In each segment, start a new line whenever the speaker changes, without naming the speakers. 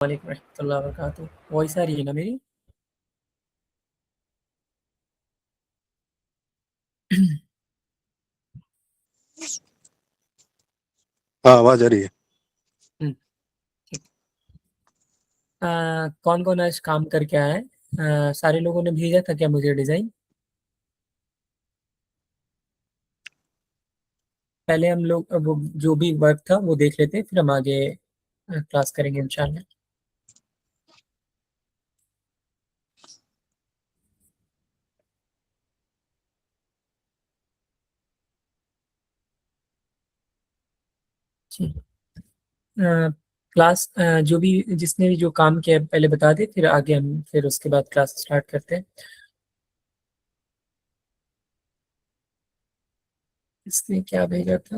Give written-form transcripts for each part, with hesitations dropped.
वालेकुम रहमतुल्लाहि व बरकातुहू। वॉइस आ रही है ना मेरी?
हाँ, आवाज आ रही है।
हम्म, ठीक। कौन कौन आज काम करके आया है? सारे लोगों ने भेजा था क्या मुझे डिजाइन? पहले हम लोग वो जो भी वर्क था वो देख लेते हैं, फिर हम आगे क्लास करेंगे इंशाल्लाह। ठीक। क्लास जो भी जिसने भी जो काम किया है, पहले बता दे, फिर आगे हम फिर उसके बाद क्लास स्टार्ट करते हैं। इसने क्या भेजा था?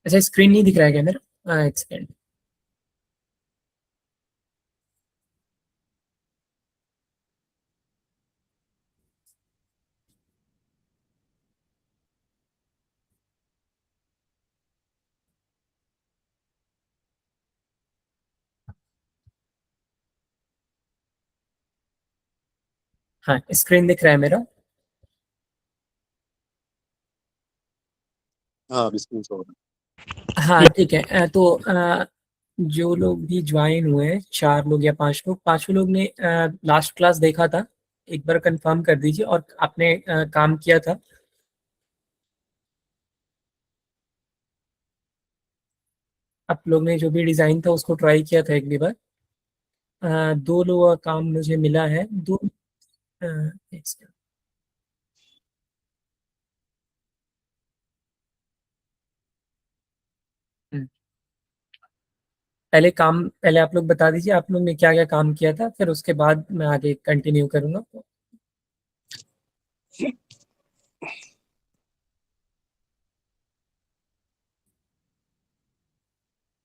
अच्छा, स्क्रीन नहीं दिख रहा है क्या मेरा? एक सेकेंड। हाँ, स्क्रीन दिख रहा है मेरा।
हाँ, अभी स्क्रीन शो हो रहा
हाँ ठीक है। तो जो लोग भी ज्वाइन हुए हैं, 4 लोग या 5 लोग, 5 लोग ने लास्ट क्लास देखा था? एक बार कंफर्म कर दीजिए। और आपने काम किया था? आप लोग ने जो भी डिजाइन था उसको ट्राई किया था एक भी बार? 2 लोगों का काम मुझे मिला है। दो। एक सेकंड। हम्म, पहले आप लोग बता दीजिए आप लोग ने क्या क्या काम किया था, फिर उसके बाद मैं आगे कंटिन्यू करूंगा।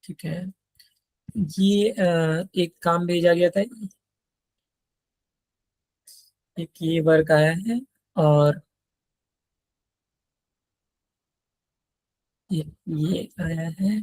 ठीक है। ये एक काम भेजा गया था। एक ये वर्क आया है। और ये आया है।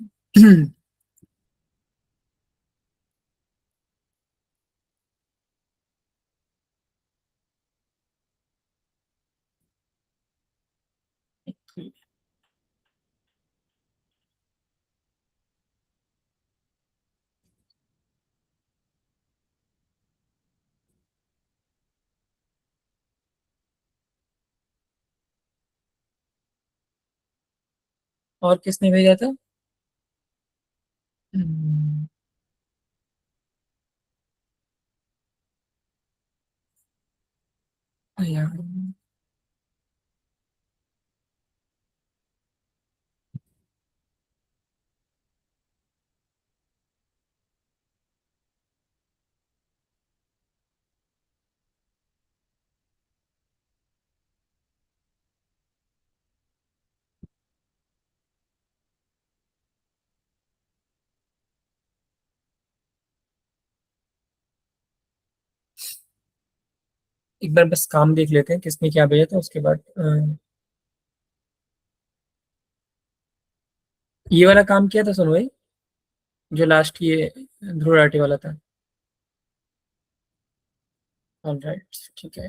और किसने भेजा था? हम्म, यार, एक बार बस काम देख लेते हैं किसने क्या भेजा था, उसके बाद ये वाला काम किया था सुनो भाई, जो लास्ट ये ध्रुव राठी वाला था। ऑलराइट, ठीक है।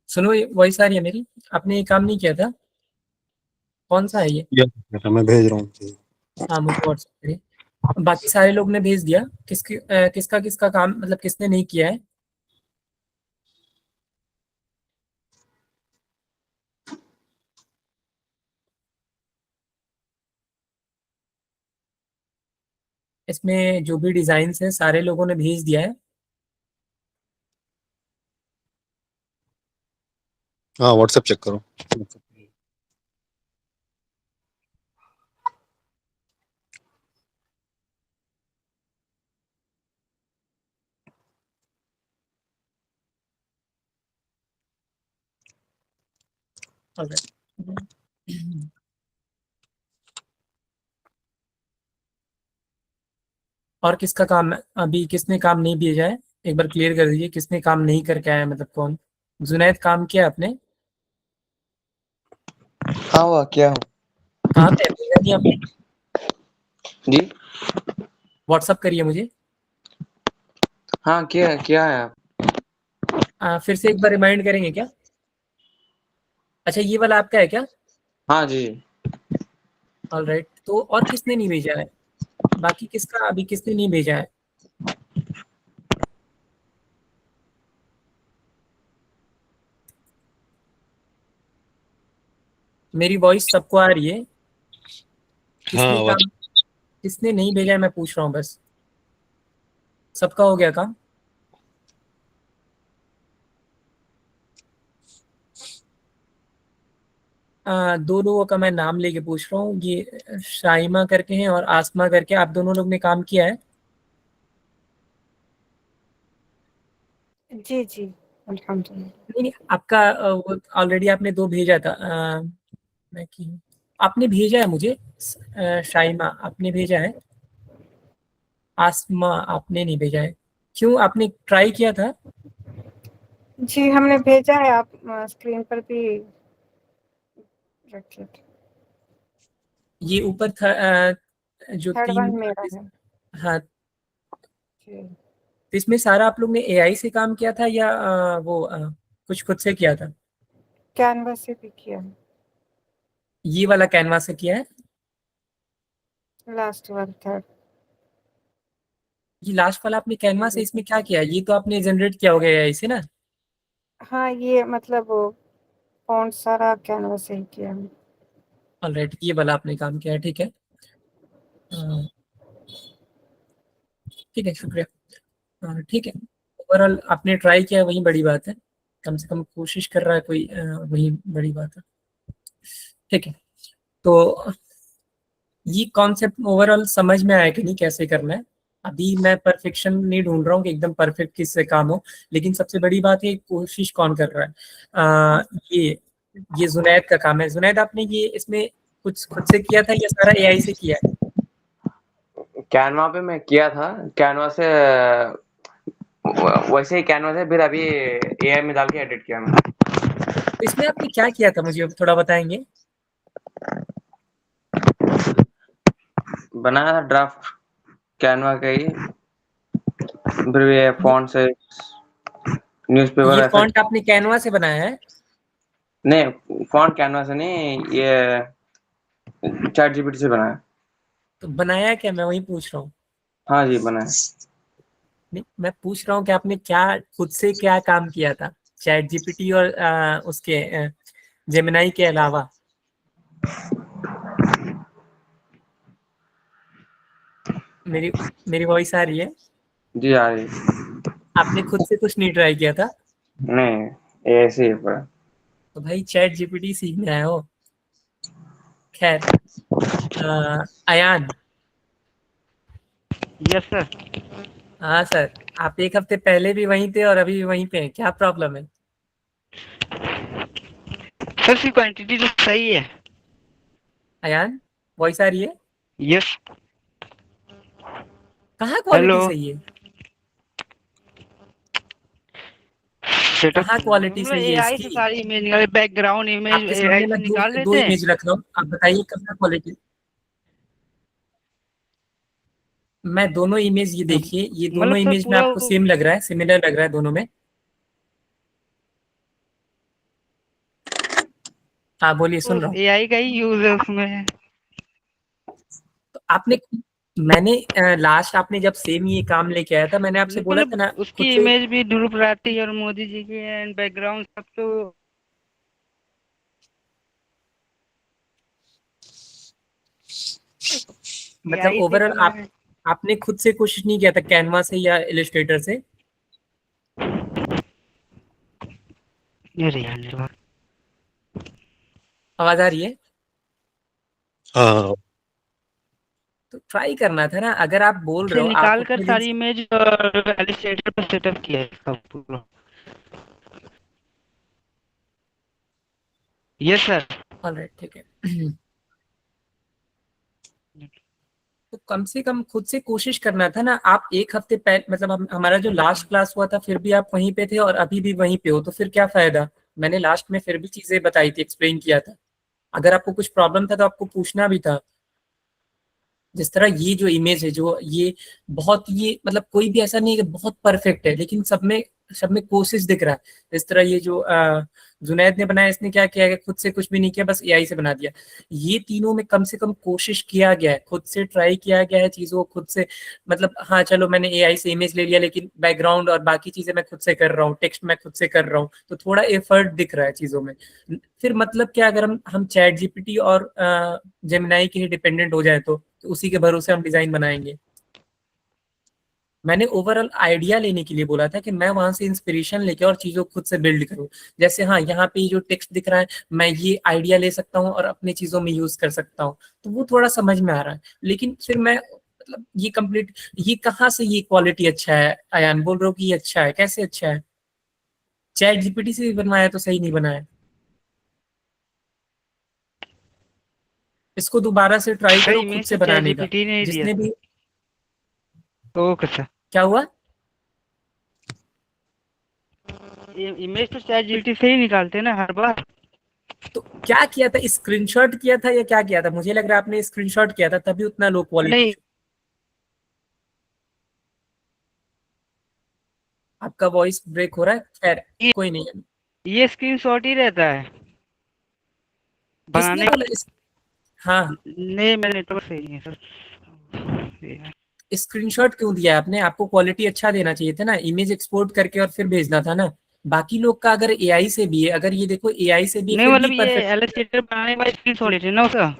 सुनो, ये वॉइस आ रही है मेरी? आपने ये काम नहीं किया था? कौन सा है ये?
है। मैं भेज रहा हूँ।
हाँ, मुझे व्हाट्सएप करिए। बाकी सारे लोग ने भेज दिया। किसका किसका काम, मतलब किसने नहीं किया है? इसमें जो भी डिजाइन है सारे लोगों ने भेज दिया है।
हाँ व्हाट्सएप चेक करो।
Alright. और किसका काम अभी किसने काम नहीं भेजा है? एक बार क्लियर कर दीजिए, किसने काम नहीं करके आया, मतलब कौन? जुनैद काम किया आपने?
हाँ हुआ क्या हूँ
कहाँ पे है? भेजा नहीं आपने?
जी।
व्हाट्सअप करिए मुझे।
हाँ क्या क्या है आप?
फिर से एक बार रिमाइंड करेंगे क्या? अच्छा, ये वाला आपका है क्या?
हाँ जी।
ऑलराइट, तो और किसने नहीं भेजा है? बाकी किसका अभी किसने नहीं भेजा है? मेरी वॉइस सबको आ रही है?
हाँ
किसने
आवाज।
काम किसने नहीं भेजा है मैं पूछ रहा हूँ बस। सबका हो गया काम? दो लोगों का मैं नाम लेके पूछ रहा हूँ, ये शाइमा करके हैं और आसमा करके, आप दोनों लोग ने काम किया है?
जी जी, अल्हम्दुलिल्लाह।
नहीं नहीं, आपका वो ऑलरेडी आपने दो भेजा था। मैं की आपने भेजा है मुझे। शाइमा आपने भेजा है, आसमा आपने नहीं भेजा है। क्यों, आपने ट्राई किया था?
जी हमने भेजा है, आप स्क्रीन पर भी रखिए।
ये ऊपर था जो
थर्ड
तीन।
वन मेरा है
हाँ,
जी।
तो इसमें सारा आप लोग ने एआई से काम किया था या वो कुछ खुद से किया था?
कैनवस से भी किया है,
ये वाला कैनवा से किया है?
Last one third.
ये लास्ट वाला आपने कैनवा से इसमें क्या किया? ये तो आपने जनरेट किया होगा एआई से ना?
हाँ ये मतलब वो फॉन्ट सारा कैनवस से ही किया है।
ऑलराइट, ये वाला आपने काम किया है, ठीक है। ठीक है, शुक्रिया। ठीक है, ओवरऑल आपने ट्राई किया, वही बड़ी बात है। कम से कम कोशिश कर रहा है कोई, वही बड़ी बात है। ठीक है, तो ये कॉन्सेप्ट ओवरऑल समझ में आया कि नहीं कैसे करना है? अभी मैं परफेक्शन नहीं ढूंढ रहा हूँ कि एकदम परफेक्ट किससे काम हो, लेकिन सबसे बड़ी बात है कोशिश कौन कर रहा है। ये जुनैद का काम है। जुनैद, आपने ये इसमें कुछ खुद से किया था या सारा एआई से किया है?
कैनवा पे मैं किया था। कैनवा से वैसे ही कैनवा से फिर अभी एआई में डाल के एडिट किया मैं।
तो इसमें आपने क्या किया था, मुझे थोड़ा बताएंगे?
बनाया था ड्राफ्ट कैनवा का ही। फिर ये
ये,
फॉन्ट से
ये
न्यूज़पेपर
फॉन्ट
इफेक्ट।
आपने कैनवा से बनाया है?
नहीं फॉन्ट कैनवा से नहीं, ये चैट जीपीटी से बनाया।
तो बनाया क्या, मैं वही पूछ रहा हूँ।
हाँ जी बनाया।
नहीं, मैं पूछ रहा हूँ कि आपने क्या खुद से क्या काम किया था, चैट जीपीटी और उसके जेमिनाई के अलावा? मेरी मेरी वॉइस आ रही है?
जी आ रही।
आपने खुद से कुछ नहीं ट्राई किया था?
नहीं ऐसे ही पड़ा।
तो भाई चैट जीपीटी सीखने आए हो। खैर, अयान।
Yes sir.
हाँ सर, आप एक हफ्ते पहले भी वहीं थे और अभी भी वहीं पे हैं, क्या प्रॉब्लम है?
सर इसकी क्वांटिटी तो सही है।
अयान, वॉइस आ रही है?
यस।
कहाँ
हेलो।
क्वालिटी सही है?
सेटअप
कहाँ क्वालिटी
मतलब
सही है
एआई से
इसकी?
सारी इमेज निकाले, बैकग्राउंड इमेज
आपके
एआई
सामने
से
मैं दो
निकाल
दो
लेते हैं।
इमेज रख रहा हूँ, आप बताइए कहाँ क्वालिटी। मैं दोनों इमेज, ये देखिए, ये दोनों
मतलब सर
इमेज में
पूरा
आपको सेम लग रहा है, सिमिलर लग रहा है दोनों में? हाँ बोलिए, सुन रहा हूँ।
एआई का ही यूज है उसमें।
तो आपने मैंने लास्ट आपने जब सेम ये काम लेके आया था, मैंने आपसे बोला था
मतलब
ना खुद
उसकी
से।
इमेज भी ध्रुव राठी और मोदी जी की एंड बैकग्राउंड सब तो
मतलब
एआई से
ओवरऑल
बना
आप
है।
आपने खुद से कोशिश नहीं किया था कैनवा से या इलस्ट्रेटर से?
अरे यार नेटवर्क
आवाज आ रही है?
हाँ
तो ट्राई करना था ना, अगर आप बोल
से
रहे हो आप
निकाल कर
उतने दिन
सारी इमेज और एलिस्ट्रेटर पर सेटअप किया है इसका पूरा। Yes sir.
ऑलराइट, ठीक है। तो कम से कम खुद से कोशिश करना था ना। आप एक हफ्ते पहले, मतलब हमारा जो लास्ट क्लास हुआ था फिर भी आप वहीं पे थे और अभी भी वहीं पे हो, तो फिर क्या फायदा? मैंने लास्ट में फिर भी चीजें बताई थी, एक्सप्लेन किया था। अगर आपको कुछ प्रॉब्लम था तो आपको पूछना भी था। जिस तरह ये जो इमेज है, जो ये बहुत, ये मतलब कोई भी ऐसा नहीं है कि बहुत परफेक्ट है, लेकिन सब में कोशिश दिख रहा है। इस तरह ये जो जुनैद ने बनाया, इसने क्या किया है, खुद से कुछ भी नहीं किया, बस एआई से बना दिया। ये तीनों में कम से कम कोशिश किया गया है, खुद से ट्राई किया गया है चीजों को खुद से। मतलब हाँ चलो मैंने एआई से इमेज ले लिया, लेकिन बैकग्राउंड और बाकी चीजें मैं खुद से कर रहा हूँ, टेक्स्ट मैं खुद से कर रहा हूँ, तो थोड़ा एफर्ट दिख रहा है चीजों में। फिर मतलब क्या, अगर हम चैट जीपीटी और जेमिनाई के ही डिपेंडेंट हो जाए तो उसी के भरोसे हम डिजाइन बनाएंगे। मैंने ओवरऑल आइडिया लेने के लिए बोला था कि मैं वहां से इंस्पिरेशन लेके और चीजों को खुद से बिल्ड करूं। जैसे हाँ, यहाँ पे जो टेक्स्ट दिख रहा है, मैं ये आइडिया ले सकता हूँ और अपनी चीजों में यूज कर सकता हूँ, तो वो थोड़ा समझ में आ रहा है। लेकिन फिर मैं मतलब ये कंप्लीट, ये कहाँ से ये क्वालिटी अच्छा है? अयान बोल रहे हो कि ये अच्छा है, कैसे अच्छा है? चैट जीपीटी से भी बनवाया तो सही नहीं बनाया। इसको दोबारा से ट्राई
सर
करो खुद
इमेज
से
तो चैट
बनाने का।
जीपीटी ने ही दिया
जिसने भी,
था। Okay sir.
क्या हुआ?
इमेज तो चैट जीपीटी से ही निकालते ना हर बार।
तो क्या किया था, स्क्रीनशॉट किया था या क्या किया था? मुझे लग रहा है आपने स्क्रीनशॉट किया था, तभी उतना लो क्वालिटी।
नहीं
आपका वॉइस ब्रेक हो रहा है, खैर
ये
कोई नहीं।
ये स्क्रीनशॉट ही रहता है
किसने
बनाने।
बोला हाँ,
नहीं मेरा नेटवर्क सही नहीं है सर।
स्क्रीनशॉट क्यों दिया है आपने? आपको क्वालिटी अच्छा देना चाहिए था ना, इमेज एक्सपोर्ट करके और फिर भेजना था ना। बाकी लोग का अगर एआई से भी है, अगर ये देखो एआई से भी है,
नहीं
फिर भी
मतलब ये
परफेक्ट।
एलिस्ट्रेटर बनाने के बाद स्क्रीनशॉट लेते हैं ना उसका।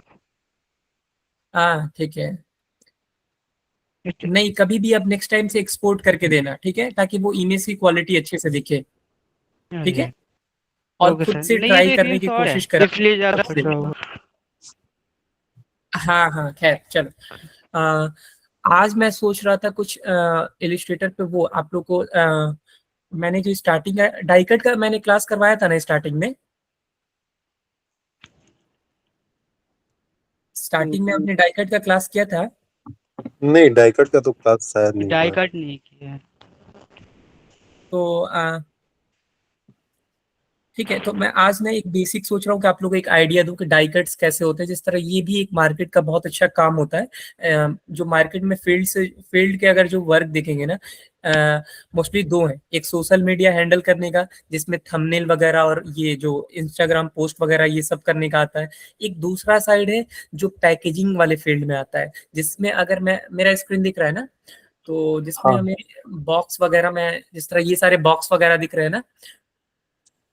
हाँ ठीक है। नहीं, कभी भी अब नेक्स्ट टाइम से एक्सपोर्ट करके देना, ठीक है, ताकि वो इमेज की क्वालिटी अच्छे से दिखे। ठीक है, और
ओके
खुद
सर।
से
नहीं ये
ट्राई
तो
करने की
स्क्रीनशॉट है
कोशिश करा
इसलिए ज्यादा
सबसे।
पड़ रहा होगा।
हाँ हाँ, खैर चलो। अ, आज मैं सोच रहा था कुछ इलिस्ट्रेटर पे, वो आप लोग को मैंने जो स्टार्टिंग है डाइकट का मैंने क्लास करवाया था ना स्टार्टिंग में आपने डाइकट का क्लास किया था।
नहीं, डाइकट का तो क्लास शायद नहीं
डाई
हुआ है।
कट नहीं किया है।
तो ठीक है, तो मैं आज ना एक बेसिक सोच रहा हूँ कि आप लोगों को एक आइडिया दूं कि डाई कट्स कैसे होते हैं। जिस तरह ये भी एक मार्केट का बहुत अच्छा काम होता है। जो मार्केट में फील्ड के अगर जो वर्क देखेंगे ना, मोस्टली दो हैं। एक सोशल मीडिया हैंडल करने का, जिसमें थंबनेल वगैरह और ये जो इंस्टाग्राम पोस्ट वगैरह ये सब करने का आता है। एक दूसरा साइड है जो पैकेजिंग वाले फील्ड में आता है, जिसमें अगर मैं, मेरा स्क्रीन दिख रहा है ना, तो जिसमें
हाँ
हमें बॉक्स वगैरह में, जिस तरह ये सारे बॉक्स वगैरह दिख रहे हैं ना,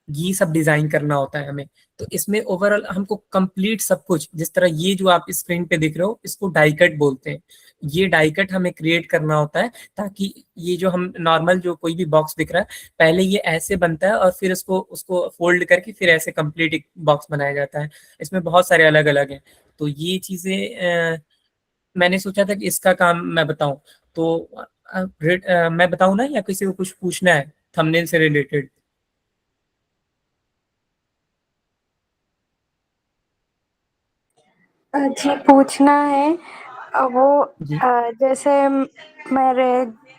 ये सब डिजाइन करना होता है हमें। तो इसमें ओवरऑल हमको कंप्लीट सब कुछ, जिस तरह ये जो आप स्क्रीन पे दिख रहे हो, इसको डाइकट बोलते हैं। ये डाइकट हमें क्रिएट करना होता है, ताकि ये जो हम नॉर्मल जो कोई भी बॉक्स दिख रहा है, पहले ये ऐसे बनता है और फिर उसको फोल्ड करके फिर ऐसे कंप्लीट एक बॉक्स बनाया जाता है। इसमें बहुत सारे अलग अलग हैं। तो ये चीजें मैंने सोचा था कि इसका काम मैं बताऊं। तो मैं बताऊं ना, या किसी को कुछ पूछना है थंबनेल से रिलेटेड?
जी पूछना है। वो
जी
जैसे मेरे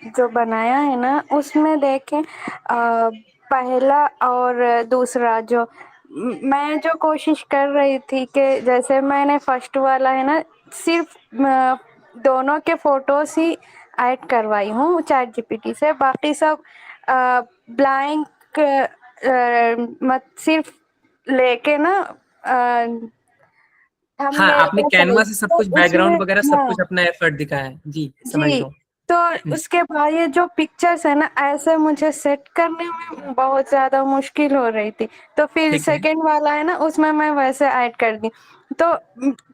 जो बनाया है ना उसमें देखें, पहला और दूसरा जो मैं जो कोशिश कर रही थी कि जैसे मैंने फर्स्ट वाला है ना, सिर्फ दोनों के फोटोज ही ऐड करवाई हूँ चैट जीपीटी से, बाकी सब ब्लैंक मत सिर्फ लेके ना
हाँ,
थंबनेल
आपने
का
कैनवा
साइज
से सब
तो
कुछ
उसमें,
बैकग्राउंड वगैरह सब
हाँ
कुछ अपना एफर्ट दिखाया है जी, समझ
जी,
रहा हूँ।
तो उसके बाद ये जो पिक्चर्स है ना, ऐसे मुझे सेट करने में बहुत ज़्यादा मुश्किल हो रही थी। तो फिर
ठीक है।
सेकंड वाला है ना, उसमें मैं वैसे ऐड कर दी। तो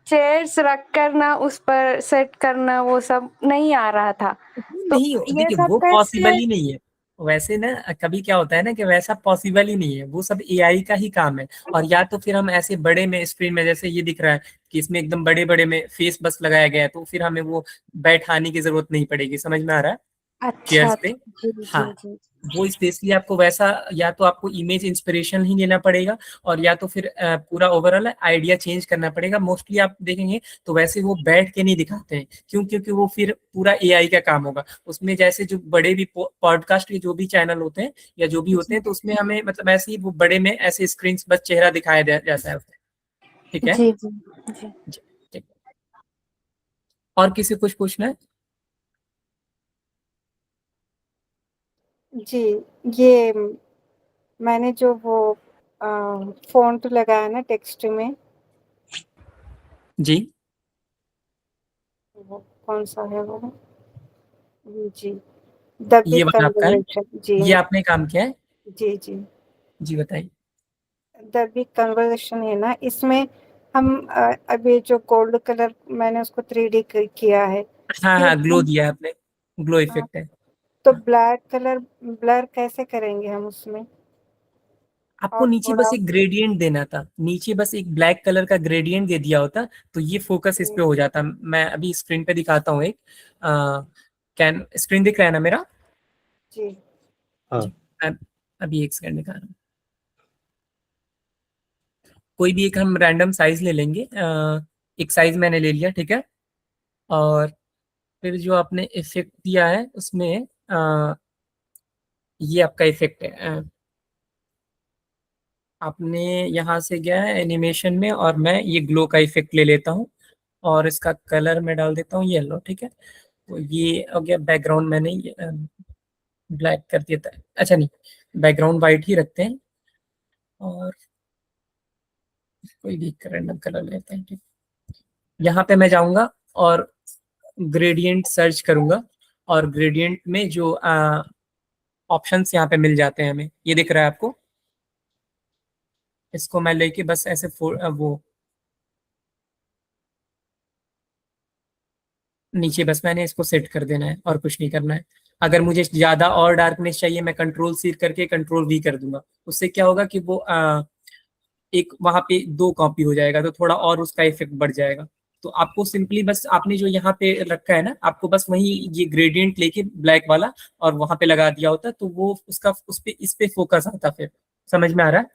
चेयर्स रख कर ना उस पर सेट करना वो सब नहीं आ रहा था। तो
नहीं
ये
देखिए,
सब
वो पॉसिबल
कैसे?
ही नहीं है। वैसे ना कभी क्या होता है ना कि वैसा पॉसिबल ही नहीं है, वो सब एआई का ही काम है। और या तो फिर हम ऐसे बड़े में स्क्रीन में, जैसे ये दिख रहा है कि इसमें एकदम बड़े बड़े में फेस बस लगाया गया है, तो फिर हमें वो बैठाने की जरूरत नहीं पड़ेगी। समझ में आ रहा है?
अच्छा,
चेयर्स पे।
अच्छा। जी,
हाँ,
जी, जी।
वो स्पेशली आपको वैसा, या तो आपको इमेज इंस्पिरेशन ही लेना पड़ेगा, और या तो फिर पूरा ओवरऑल आइडिया चेंज करना पड़ेगा। मोस्टली आप देखेंगे तो वैसे वो बैठ के नहीं दिखाते हैं। क्यों? क्योंकि वो फिर पूरा एआई का काम होगा उसमें। जैसे जो बड़े भी पॉडकास्ट के जो भी चैनल होते हैं या जो भी होते हैं, तो उसमें हमें मतलब ऐसे ही वो बड़े में ऐसे स्क्रीन बस चेहरा दिखाया जाता है उसमें। ठीक है
जी, जी, जी।
जी, ठीक। और किसी कुछ पूछना है?
जी, ये मैंने जो वो फ़ॉन्ट लगाया ना टेक्स्ट में,
जी,
वो कौन-सा है वो? जी, द
ये
बिग
वाला आपका है?
कन्वर्सेशन। जी,
ये आपने काम किया है?
जी, जी।
जी बताइए।
द बिग कन्वर्सेशन है ना, इसमें हम अब ये जो गोल्ड कलर मैंने उसको 3D क किया है,
हाँ
फिर
हाँ, ग्लो
हम
दिया है आपने, ग्लो
हाँ,
इफेक्ट है।
तो ब्लैक कलर ब्लर कैसे करेंगे हम उसमें?
आपको
और
नीचे
थोड़ा
बस एक ग्रेडियंट देना था, नीचे बस एक ब्लैक कलर का ग्रेडियंट दे दिया होता तो ये फोकस इस पे हो जाता। मैं अभी स्क्रीन पे दिखाता हूँ एक। कैन स्क्रीन दिख रहा है ना मेरा?
जी,
हाँ।
जी, मैं अभी एक सेकंड दिखा रहा हूँ। कोई भी एक हम रैंडम साइज ले लेंगे। एक साइज मैंने ले लिया, ठीक है। और फिर जो आपने इफेक्ट दिया है उसमें ये आपका इफेक्ट है। आपने यहाँ से गया है एनिमेशन में, और मैं ये ग्लो का इफेक्ट ले लेता हूँ, और इसका कलर मैं डाल देता हूँ येलो। ठीक है, तो ये हो गया बैकग्राउंड। मैंने ब्लैक कर दिया था। अच्छा नहीं, बैकग्राउंड वाइट ही रखते हैं, और कोई भी रैंडम कलर लेते हैं। ठीक, यहाँ पे मैं जाऊंगा और ग्रेडियंट सर्च करूंगा, और ग्रेडियंट में जो ऑप्शंस यहाँ पे मिल जाते हैं हमें, ये दिख रहा है आपको? इसको मैं लेके बस ऐसे वो नीचे बस मैंने इसको सेट कर देना है, और कुछ नहीं करना है। अगर मुझे ज्यादा और डार्कनेस चाहिए, मैं कंट्रोल सी करके कंट्रोल वी कर दूंगा। उससे क्या होगा कि वो एक वहां पे दो कॉपी हो जाएगा, तो थोड़ा और उसका इफेक्ट बढ़ जाएगा। तो आपको सिंपली बस आपने जो यहाँ पे रखा है ना, आपको बस वही ये ग्रेडियंट लेके ब्लैक वाला और वहां पे लगा दिया होता, तो वो उसका उस पे इस पे फोकस आता फिर। समझ में आ रहा है?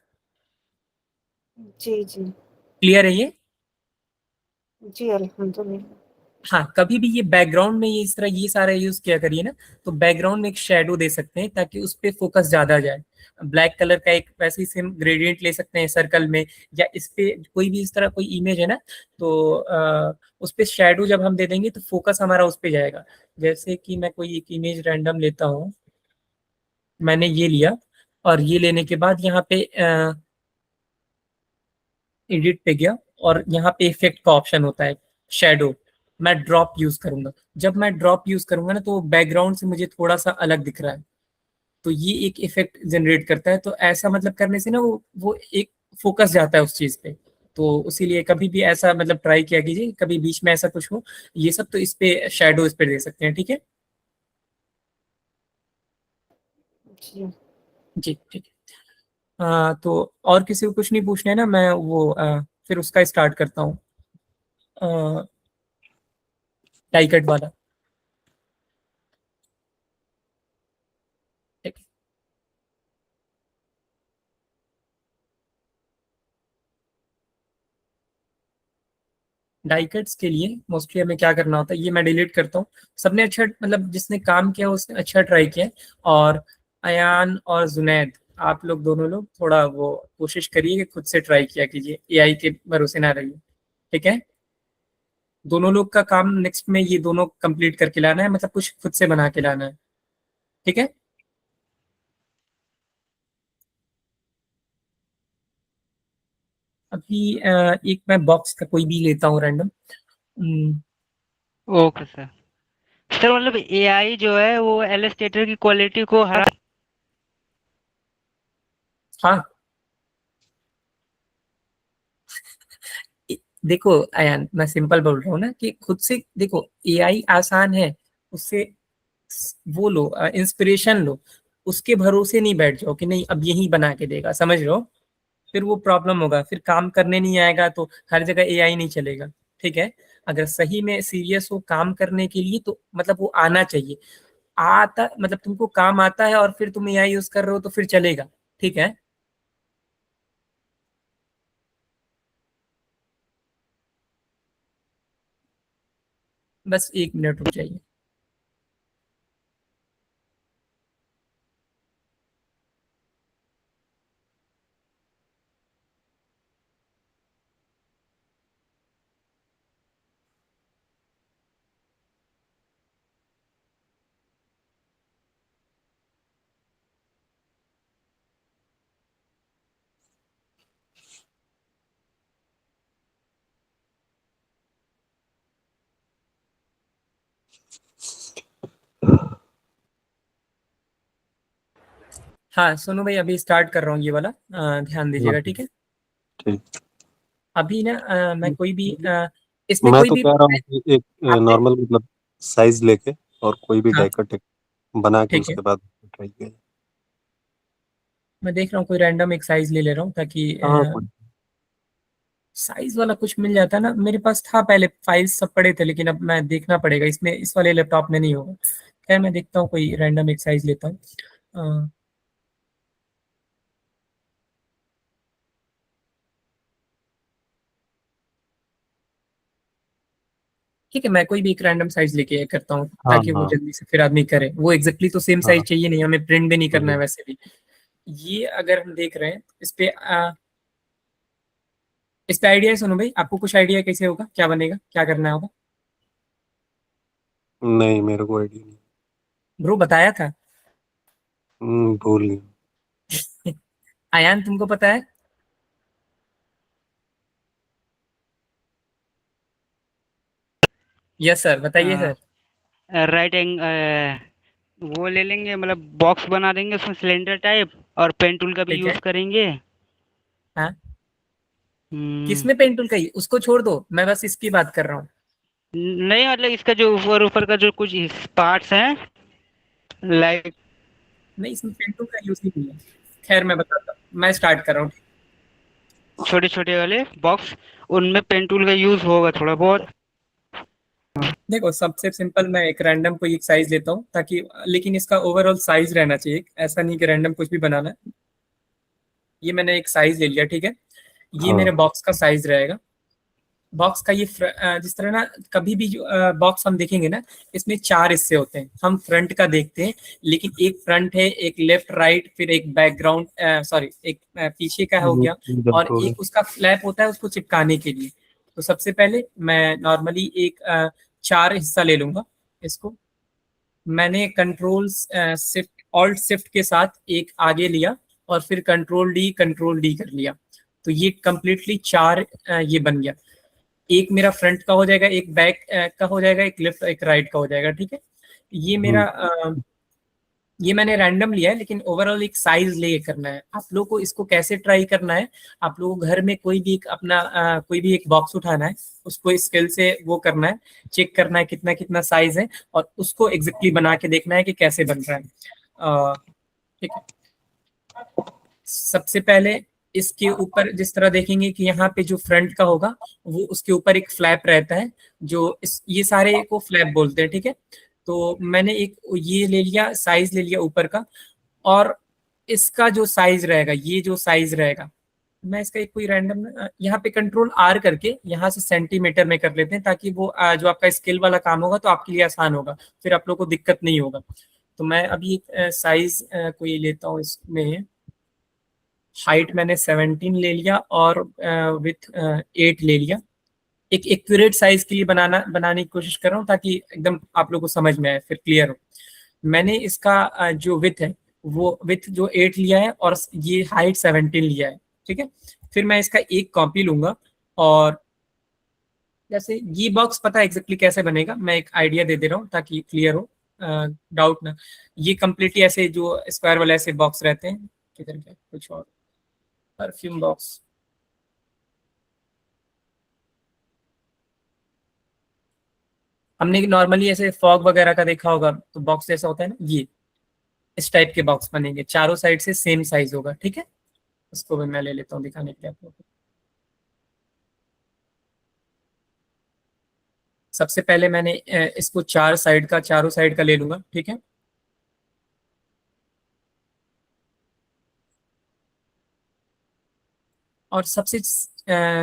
जी, जी। जी,
क्लियर है ये?
अल्हम्दुलिल्लाह।
हाँ, कभी भी ये बैकग्राउंड में ये इस तरह ये सारा यूज किया करिए ना, तो बैकग्राउंड में एक शेडो दे सकते हैं ताकि उस पे फोकस ज्यादा जाए। ब्लैक कलर का एक वैसे ही सेम ग्रेडियंट ले सकते हैं सर्कल में, या इस पे कोई भी इस तरह कोई इमेज है ना, तो उस पे शेडो जब हम दे देंगे तो फोकस हमारा उस पे जाएगा। जैसे कि मैं कोई एक इमेज रैंडम लेता हूँ, मैंने ये लिया, और ये लेने के बाद यहाँ पे एडिट पे गया, और यहाँ पे इफेक्ट का ऑप्शन होता है, शेडो। मैं ड्रॉप यूज करूंगा। जब मैं ड्रॉप यूज करूंगा ना, तो बैकग्राउंड से मुझे थोड़ा सा अलग दिख रहा है, तो ये एक इफेक्ट जनरेट करता है। तो ऐसा मतलब करने से ना वो एक फोकस जाता है उस चीज पे। तो इसीलिए कभी भी ऐसा मतलब ट्राई किया कीजिए, कभी बीच में ऐसा कुछ हो ये सब, तो इस पे शेडो इस पे दे सकते हैं। ठीक है
जी।
जी, ठीक है। तो और किसी को कुछ नहीं पूछना है ना? मैं वो फिर उसका स्टार्ट करता हूँ, टाई कट वाला। ठीक है। डाई कट्स के लिए मोस्टली हमें क्या करना होता है, ये मैं डिलीट करता हूँ। सबने अच्छा मतलब जिसने काम किया उसने अच्छा ट्राई किया है। और अयान और जुनैद, आप लोग दोनों लोग थोड़ा वो कोशिश करिए कि खुद से ट्राई किया कीजिए, एआई के भरोसे ना रहिए। ठीक है, दोनों लोग का काम नेक्स्ट में ये दोनों कंप्लीट करके लाना है, मतलब कुछ खुद से बना के लाना है। ठीक है, अभी एक मैं बॉक्स का कोई भी लेता हूँ रैंडम।
Okay sir. सर मतलब एआई जो है वो एलिस्टेटर की क्वालिटी को हरा
हाँ देखो अयान, मैं सिंपल बोल रहा हूँ ना कि खुद से देखो, एआई आसान है, उससे वो लो, इंस्पिरेशन लो, उसके भरोसे नहीं बैठ जाओ कि नहीं अब यही बना के देगा, समझ रहे हो? फिर वो प्रॉब्लम होगा, फिर काम करने नहीं आएगा तो हर जगह एआई नहीं चलेगा। ठीक है, अगर सही में सीरियस हो काम करने के लिए तो मतलब वो आना चाहिए। आता मतलब तुमको काम आता है और फिर तुम एआई यूज कर रहे हो तो फिर चलेगा। ठीक है, बस 1 मिनट रुक जाइए। हाँ सुनो भाई, अभी स्टार्ट कर रहा हूँ ये वाला, ध्यान
हाँ,
दीजिएगा। ठीक है,
ठीक।
अभी ना मैं कोई भी इसमें
मैं
कोई
तो
भी
कह रहा हूँ कि एक
आपने,
नॉर्मल मतलब साइज लेके और कोई भी
हाँ
डाई कट बना के
ठीक है,
उसके बाद ट्राई किया जाए।
मैं देख रहा हूँ कोई रैंडम एक साइज ले ले रहा हूँ ताकि
हाँ
साइज वाला कुछ मिल जाता ना। मेरे पास था पहले, फाइल्स सब पड़े थे, लेकिन अब मैं देखना पड़ेगा, इसमें इस वाले लैपटॉप में नहीं होगा। खैर मैं देखता हूँ, कोई रैंडम एक साइज लेता हूँ। अ, ठीक है, मैं कोई भी एक रैंडम साइज लेके करता हूँ
हाँ
ताकि वो
हाँ
जल्दी से फिर आदमी करे। वो एग्जैक्टली तो सेम साइज
हाँ।
चाहिए नहीं, हमें प्रिंट भी नहीं करना है
हम्म,
वैसे भी। ये अगर हम देख रहे हैं इस पे आइडिया है। सुनो भाई, आपको कुछ आइडिया कैसे होगा, क्या बनेगा, क्या करना होगा?
नहीं मेरे को आइडिया नहीं।
ब्रो बताया था।
भूल गया।
आयान तुमको पता है? यस सर, बताइए सर।
राइट एंग वो ले लेंगे, मतलब बॉक्स बना देंगे उसमें सिलेंडर टाइप, और पेन टूल का भी
ठीक
यूज
है,
करेंगे।
हाँ
हम्म,
किसमें पेंटूल का ही, उसको छोड़ दो, मैं बस इसकी बात कर रहा हूँ।
नहीं मतलब इसका जो ऊपर ऊपर का जो कुछ पार्ट्स हैं, लाइक
नहीं, इसमें पेंटूल का यूज नहीं है। खैर मैं बताता हूँ, मैं स्टार्ट कर रहा हूँ।
छोटे छोटे वाले बॉक्स, उनमें पेन टूल का यूज होगा थोड़ा बहुत।
देखो सबसे सिंपल, मैं एक रैंडम कोई एक साइज लेता हूँ ताकि, लेकिन इसका ओवरऑल साइज रहना चाहिए, ऐसा नहीं कि रैंडम कुछ भी बनाना है। ये मैंने एक साइज ले लिया, ठीक है, ये
हाँ
मेरे बॉक्स का साइज रहेगा। बॉक्स का ये जिस तरह ना, कभी भी जो बॉक्स हम देखेंगे ना, इसमें 4 हिस्से होते हैं, हम फ्रंट का देखते हैं, लेकिन एक फ्रंट है, एक लेफ्ट राइट, फिर एक बैकग्राउंड, सॉरी एक पीछे का हो गया, और
बिल्कुल।
एक उसका फ्लैप होता है उसको चिपकाने के लिए। तो सबसे पहले मैं नॉर्मली एक 4 हिस्सा ले लूंगा इसको। मैंने कंट्रोल शिफ्ट ऑल्ट शिफ्ट के साथ एक आगे लिया, और फिर कंट्रोल डी कर लिया। तो ये कंप्लीटली 4 ये बन गया। एक मेरा फ्रंट का हो जाएगा, एक बैक का हो जाएगा, एक लेफ्ट एक राइट का हो जाएगा। ठीक है, ये मेरा ये मैंने रैंडम लिया है, लेकिन ओवरऑल एक साइज ले करना है आप लोगों को। इसको कैसे ट्राई करना है, आप लोगों को घर में कोई भी एक अपना कोई भी एक बॉक्स उठाना है, उसको स्केल से वो करना है, चेक करना है कितना कितना साइज है, और उसको एग्जैक्टली बना के देखना है कि कैसे बन रहा है। ठीक है, सबसे पहले इसके ऊपर जिस तरह देखेंगे कि यहाँ पे जो फ्रंट का होगा, वो उसके ऊपर एक फ्लैप रहता है, ये सारे को फ्लैप बोलते हैं। ठीक है, तो मैंने एक ये ले लिया, साइज ले लिया ऊपर का, और इसका जो साइज रहेगा, ये जो साइज रहेगा, मैं इसका एक कोई रैंडम यहाँ पे कंट्रोल आर करके यहाँ से सेंटीमीटर में कर लेते हैं, ताकि वो जो आपका स्केल वाला काम होगा तो आपके लिए आसान होगा, फिर आप लोग को दिक्कत नहीं होगा। तो मैं अभी एक साइज कोई लेता हूँ, इसमें हाइट मैंने 17 ले लिया, और विथ 8 ले लिया। एक एक्यूरेट साइज के लिए बनाने की कोशिश कर रहा हूँ, ताकि एकदम आप लोग को समझ में आए, फिर क्लियर हो। मैंने इसका जो विथ है, वो विथ जो 8 लिया है, और ये हाइट 17 लिया है। ठीक है, फिर मैं इसका एक कॉपी लूंगा, और जैसे ये बॉक्स पता है एग्जैक्टली कैसे बनेगा, मैं एक आइडिया दे रहा हूँ ताकि क्लियर हो, डाउट ना। ये कम्प्लीटली ऐसे जो स्क्वायर वाले ऐसे बॉक्स रहते हैं, किधर गया कुछ और, परफ्यूम बॉक्स, हमने नॉर्मली ऐसे फॉग वगैरह का देखा होगा, तो बॉक्स ऐसा होता है ना, ये इस टाइप के बॉक्स बनेंगे, चारों साइड से सेम साइज होगा, ठीक है। उसको भी मैं ले लेता हूँ दिखाने के लिए आप लोगों को। सबसे पहले मैंने इसको चारों साइड का ले लूंगा, ठीक है। और सबसे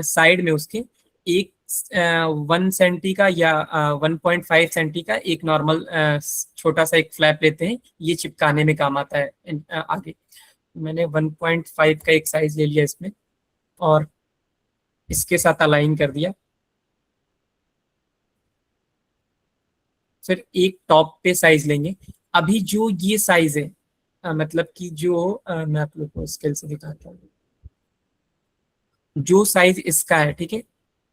साइड में उसके एक 1 सेंटी का या 1.5 सेंटी का एक नॉर्मल छोटा सा एक फ्लैप लेते हैं, ये चिपकाने में काम आता है आगे। मैंने 1.5 का एक साइज ले लिया इसमें और इसके साथ अलाइन कर दिया। फिर एक टॉप पे साइज लेंगे। अभी जो ये साइज है, मतलब कि जो मैं आप लोग को स्केल से दिखाता हूँ, जो साइज इसका है, ठीक है,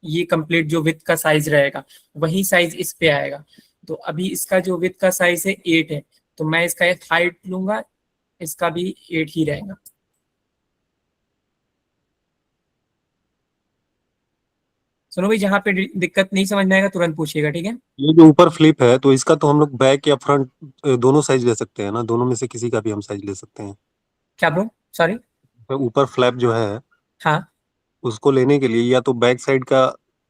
ये कंप्लीट जो विथ का साइज रहेगा वही साइज इस पे आएगा। तो अभी इसका जो विथ का साइज है 8 है, तो मैं इसका एक हाइट लूंगा, इसका भी 8 ही रहेगा। सुनो भाई, जहाँ पे दिक्कत नहीं समझ में आएगा तुरंत पूछिएगा, ठीक है।
ये जो ऊपर फ्लिप है तो इसका तो हम लोग बैक या फ्रंट दोनों साइज ले सकते हैं ना, दोनों में से किसी का भी हम साइज ले सकते हैं।
क्या ब्रो, सॉरी।
तो ऊपर फ्लैप जो है
हाँ,
उसको लेने के लिए या तो बैक साइड का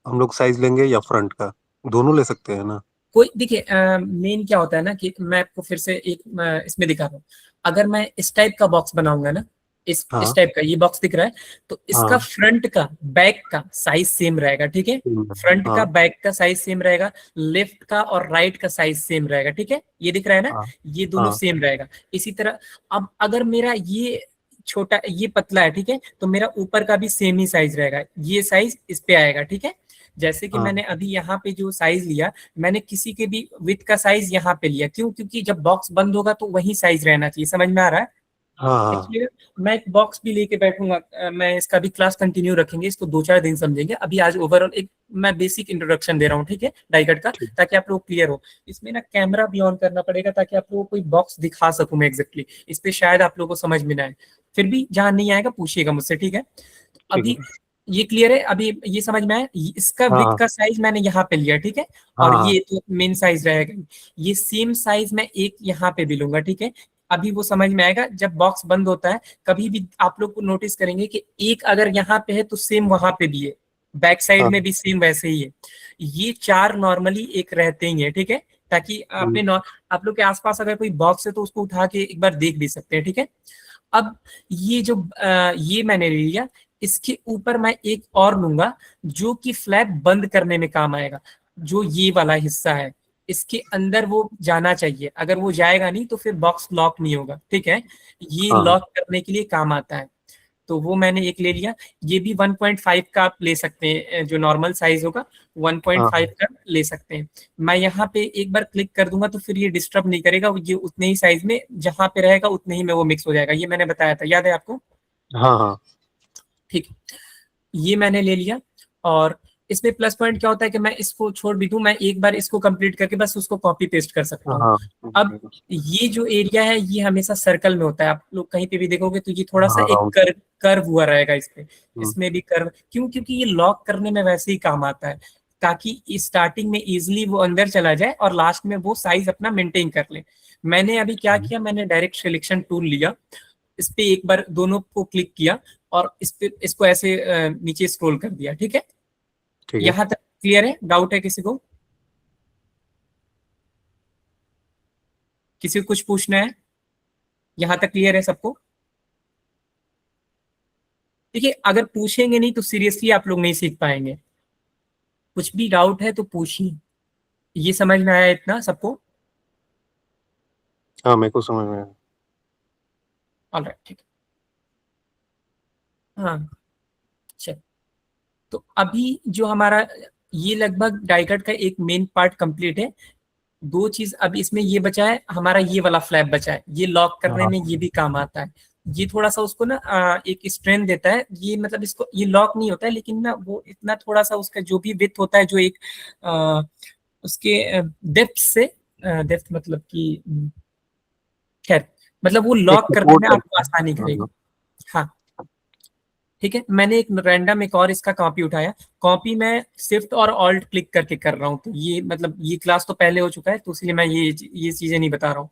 हम लोग साइज लेंगे या फ्रंट का, दोनों ले सकते हैं ना।
कोई देखिए, मेन क्या होता है ना कि मैं आपको फिर से एक इसमें दिखा रहा हूँ। अगर मैं इस टाइप का बॉक्स बनाऊंगा ना, इस
हाँ
टाइप का ये बॉक्स दिख रहा है, तो इसका
हाँ
फ्रंट का बैक का साइज सेम रहेगा, ठीक है। फ्रंट का
हाँ
बैक का साइज सेम रहेगा, लेफ्ट का और राइट का साइज सेम रहेगा, ठीक है। ये दिख रहा है ना,
हाँ
ये दोनों
हाँ
सेम रहेगा। इसी तरह अब अगर मेरा ये छोटा, ये पतला है, ठीक है, तो मेरा ऊपर का भी सेम ही साइज रहेगा, ये साइज इस पे आएगा, ठीक है। जैसे कि
हाँ
मैंने अभी यहाँ पे जो साइज लिया, मैंने किसी के भी विथ का साइज यहाँ पे लिया, क्यों? क्योंकि जब बॉक्स बंद होगा तो वही साइज रहना चाहिए, समझ में आ रहा है।
हाँ
एक्चुअली मैं एक बॉक्स भी लेके बैठूंगा, मैं इसका भी क्लास कंटिन्यू रखेंगे, इसको 2-4 दिन समझेंगे। अभी आज ओवरऑल एक मैं बेसिक इंट्रोडक्शन दे रहा हूँ, ठीक है, डाई कट का,
ठीक
ताकि आप लोग क्लियर हो। इसमें ना कैमरा भी ऑन करना पड़ेगा ताकि आप लोगों को कोई बॉक्स दिखा सकूं मैं एग्जैक्टली, इस पे शायद आप लोगों को समझ में ना आए। फिर भी जहां नहीं आएगा पूछिएगा मुझसे, ठीक है।
ठीक
अभी
है।
ये क्लियर है, अभी ये समझ में आया, इसका विथ
हाँ
का साइज मैंने यहाँ पे लिया, ठीक है। और
हाँ
ये तो मेन साइज रहेगा, ये सेम साइज मैं एक यहाँ पे भी लूंगा, ठीक है। अभी वो समझ में आएगा जब बॉक्स बंद होता है, कभी भी आप लोग को नोटिस करेंगे कि एक अगर यहाँ पे है तो सेम वहां पे भी है, बैक साइड
हाँ
में भी सेम वैसे ही है। ये 4 नॉर्मली एक रहते ही है, ठीक है, ताकि अपने आप लोग के आसपास अगर कोई बॉक्स है तो उसको उठा के एक बार देख भी सकते हैं, ठीक है। अब ये जो ये मैंने ले लिया, इसके ऊपर मैं एक और लूंगा जो कि फ्लैप बंद करने में काम आएगा। जो ये वाला हिस्सा है, इसके अंदर वो जाना चाहिए, अगर वो जाएगा नहीं तो फिर बॉक्स लॉक नहीं होगा, ठीक है। ये
हाँ
लॉक करने के लिए काम आता है, तो वो मैंने एक ले लिया। ये भी 1.5 का आप ले सकते हैं, जो नॉर्मल साइज होगा 1.5
हाँ
का ले सकते हैं। मैं यहाँ पे एक बार क्लिक कर दूंगा तो फिर ये डिस्टर्ब नहीं करेगा, ये उतने ही साइज में जहां पे रहेगा उतने ही में वो मिक्स हो जाएगा, ये मैंने बताया था, याद है आपको?
हाँ हाँ
ठीक, ये मैंने ले लिया। और इसमें प्लस पॉइंट क्या होता है कि मैं इसको छोड़ भी दूं, मैं एक बार इसको कंप्लीट करके बस उसको कॉपी पेस्ट कर सकता हूँ।
हाँ
अब ये जो एरिया है ये हमेशा सर्कल में होता है, आप लोग कहीं पे भी देखोगे तो ये थोड़ा सा
हाँ
एक कर्व हुआ रहेगा इस पे,
हम्म,
इसमें भी कर्व, क्यों? क्योंकि ये लॉक करने में वैसे ही काम आता है, ताकि स्टार्टिंग में इजिली वो अंदर चला जाए और लास्ट में वो साइज अपना मेंटेन कर ले। मैंने अभी क्या किया, मैंने डायरेक्ट सिलेक्शन टूल लिया, इस पे एक बार दोनों को क्लिक किया और इस पे इसको ऐसे नीचे स्क्रॉल कर दिया, ठीक है।
ठीक है।
यहां तक क्लियर है? डाउट है किसी को? किसी को कुछ पूछना है? यहां तक क्लियर है सबको? देखिए, अगर पूछेंगे नहीं तो सीरियसली आप लोग नहीं सीख पाएंगे। कुछ भी डाउट है तो पूछिए। ये समझ में आया इतना सबको?
हाँ मेरे को समझ में आया।
ऑलराइट, ठीक है। हाँ, चल, तो अभी जो हमारा ये लगभग डाइकट का एक मेन पार्ट कंप्लीट है। दो चीज अब इसमें ये बचा है, हमारा ये वाला फ्लैप बचा है, ये लॉक करने
हाँ
में ये भी काम आता है। ये थोड़ा सा उसको ना एक स्ट्रेंथ देता है, ये मतलब इसको ये लॉक नहीं होता है, लेकिन ना वो इतना थोड़ा सा उसका जो भी विड्थ होता है, जो एक उसके डेप्थ से, डेप्थ मतलब कि खैर, मतलब वो
एक
लॉक करने
सपोर्ट
में आपको
करता है।
आसानी
हाँ,
करेगा। हाँ ठीक है, मैंने एक रैंडम एक और इसका कॉपी उठाया। कॉपी मैं शिफ्ट और ऑल्ट क्लिक करके कर रहा हूँ, तो ये मतलब ये क्लास तो पहले हो चुका है, तो इसलिए मैं ये चीजें नहीं बता रहा हूँ।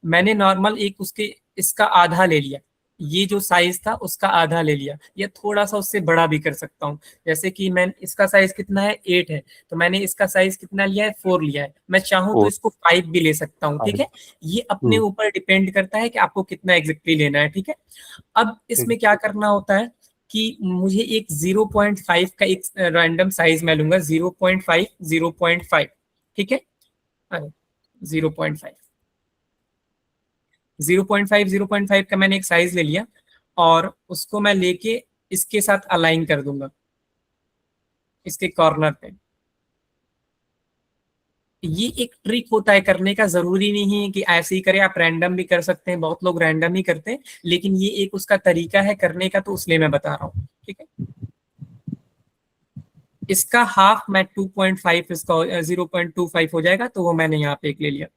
मैंने नॉर्मल एक उसके इसका आधा ले लिया, ये जो साइज था उसका आधा ले लिया, या थोड़ा सा उससे बड़ा भी कर सकता हूँ। जैसे कि मैं इसका साइज कितना है 8 है, तो मैंने इसका साइज कितना लिया है 4 लिया है। मैं चाहूँ तो
और
इसको 5 भी ले सकता हूँ। ठीक है, ये अपने ऊपर डिपेंड करता है कि आपको कितना एग्जैक्टली लेना है। ठीक है, अब
ठीक
इसमें क्या करना होता है कि मुझे एक 0.5 का एक रैंडम साइज मैं लूंगा, 0.5 0.5। ठीक है, अरे 0.5 0.5 0.5 का मैंने एक साइज ले लिया, और उसको मैं लेके इसके साथ अलाइन कर दूंगा, इसके कॉर्नर पे। ये एक ट्रिक होता है करने का, जरूरी नहीं है कि ऐसे ही करें, आप रैंडम भी कर सकते हैं, बहुत लोग रैंडम ही करते हैं, लेकिन ये एक उसका तरीका है करने का, तो इसलिए मैं बता रहा हूँ। ठीक है, इसका हाफ मैं 2.5, इसका 0.25 हो जाएगा, तो वो मैंने यहाँ पे एक ले लिया।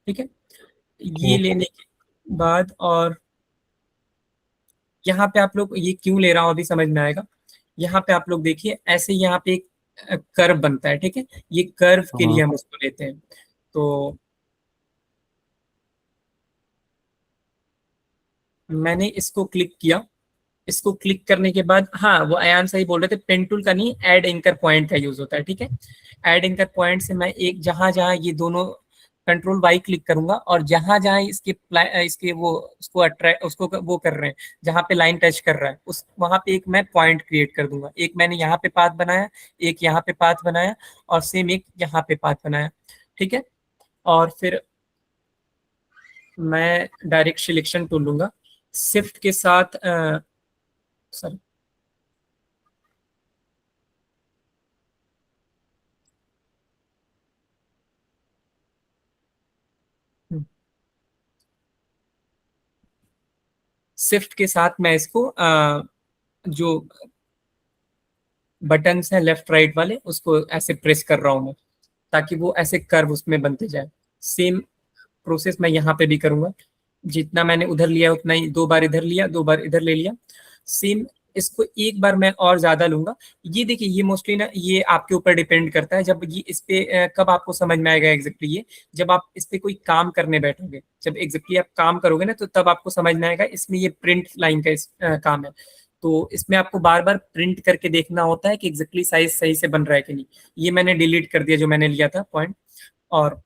ठीक है, ये लेने के बाद, और यहाँ पे आप लोग, ये क्यों ले रहा हूँ अभी समझ में आएगा। यहाँ पे आप लोग देखिए, ऐसे यहाँ पे एक कर्व बनता है। ठीक है, ये कर्व के लिए हम उसको लेते हैं। तो मैंने इसको क्लिक किया, इसको क्लिक करने के बाद, हाँ वो अयान सही बोल रहे थे, पेन टूल का नहीं, ऐड एंकर पॉइंट का यूज होता है। ठीक है, ऐड एंकर पॉइंट से मैं एक जहां जहां ये दोनों कंट्रोल वाई क्लिक करूंगा, और जहां जहां इसके वो उसको अट्रैक्ट उसको वो कर रहे हैं, जहां पे लाइन टच कर रहा है, उस वहां पे एक मैं पॉइंट क्रिएट कर दूंगा। एक मैंने यहाँ पे पाथ बनाया, एक यहाँ पे पाथ बनाया, और सेम एक यहाँ पे पाथ बनाया। ठीक है, और फिर मैं डायरेक्ट सिलेक्शन टूल लूंगा, शिफ्ट के साथ सॉरी, शिफ्ट के साथ मैं इसको जो बटन्स हैं लेफ्ट राइट वाले, उसको ऐसे प्रेस कर रहा हूं मैं, ताकि वो ऐसे कर्व उसमें बनते जाए। सेम प्रोसेस मैं यहाँ पे भी करूंगा, जितना मैंने उधर लिया उतना ही, 2 बार इधर लिया 2 बार इधर ले लिया। सेम इसको एक बार मैं और ज्यादा लूंगा। ये देखिए, ये मोस्टली ना ये आपके ऊपर डिपेंड करता है, जब ये इस पे कब आपको समझ में आएगा एग्जैक्टली ये, जब आप इस पे कोई काम करने बैठोगे, जब एग्जैक्टली आप काम करोगे ना, तो तब आपको समझ में आएगा। इसमें ये प्रिंट लाइन का काम है, तो इसमें आपको बार बार प्रिंट करके देखना होता है कि एग्जैक्टली साइज सही से बन रहा है कि नहीं। ये मैंने डिलीट कर दिया जो मैंने लिया था पॉइंट, और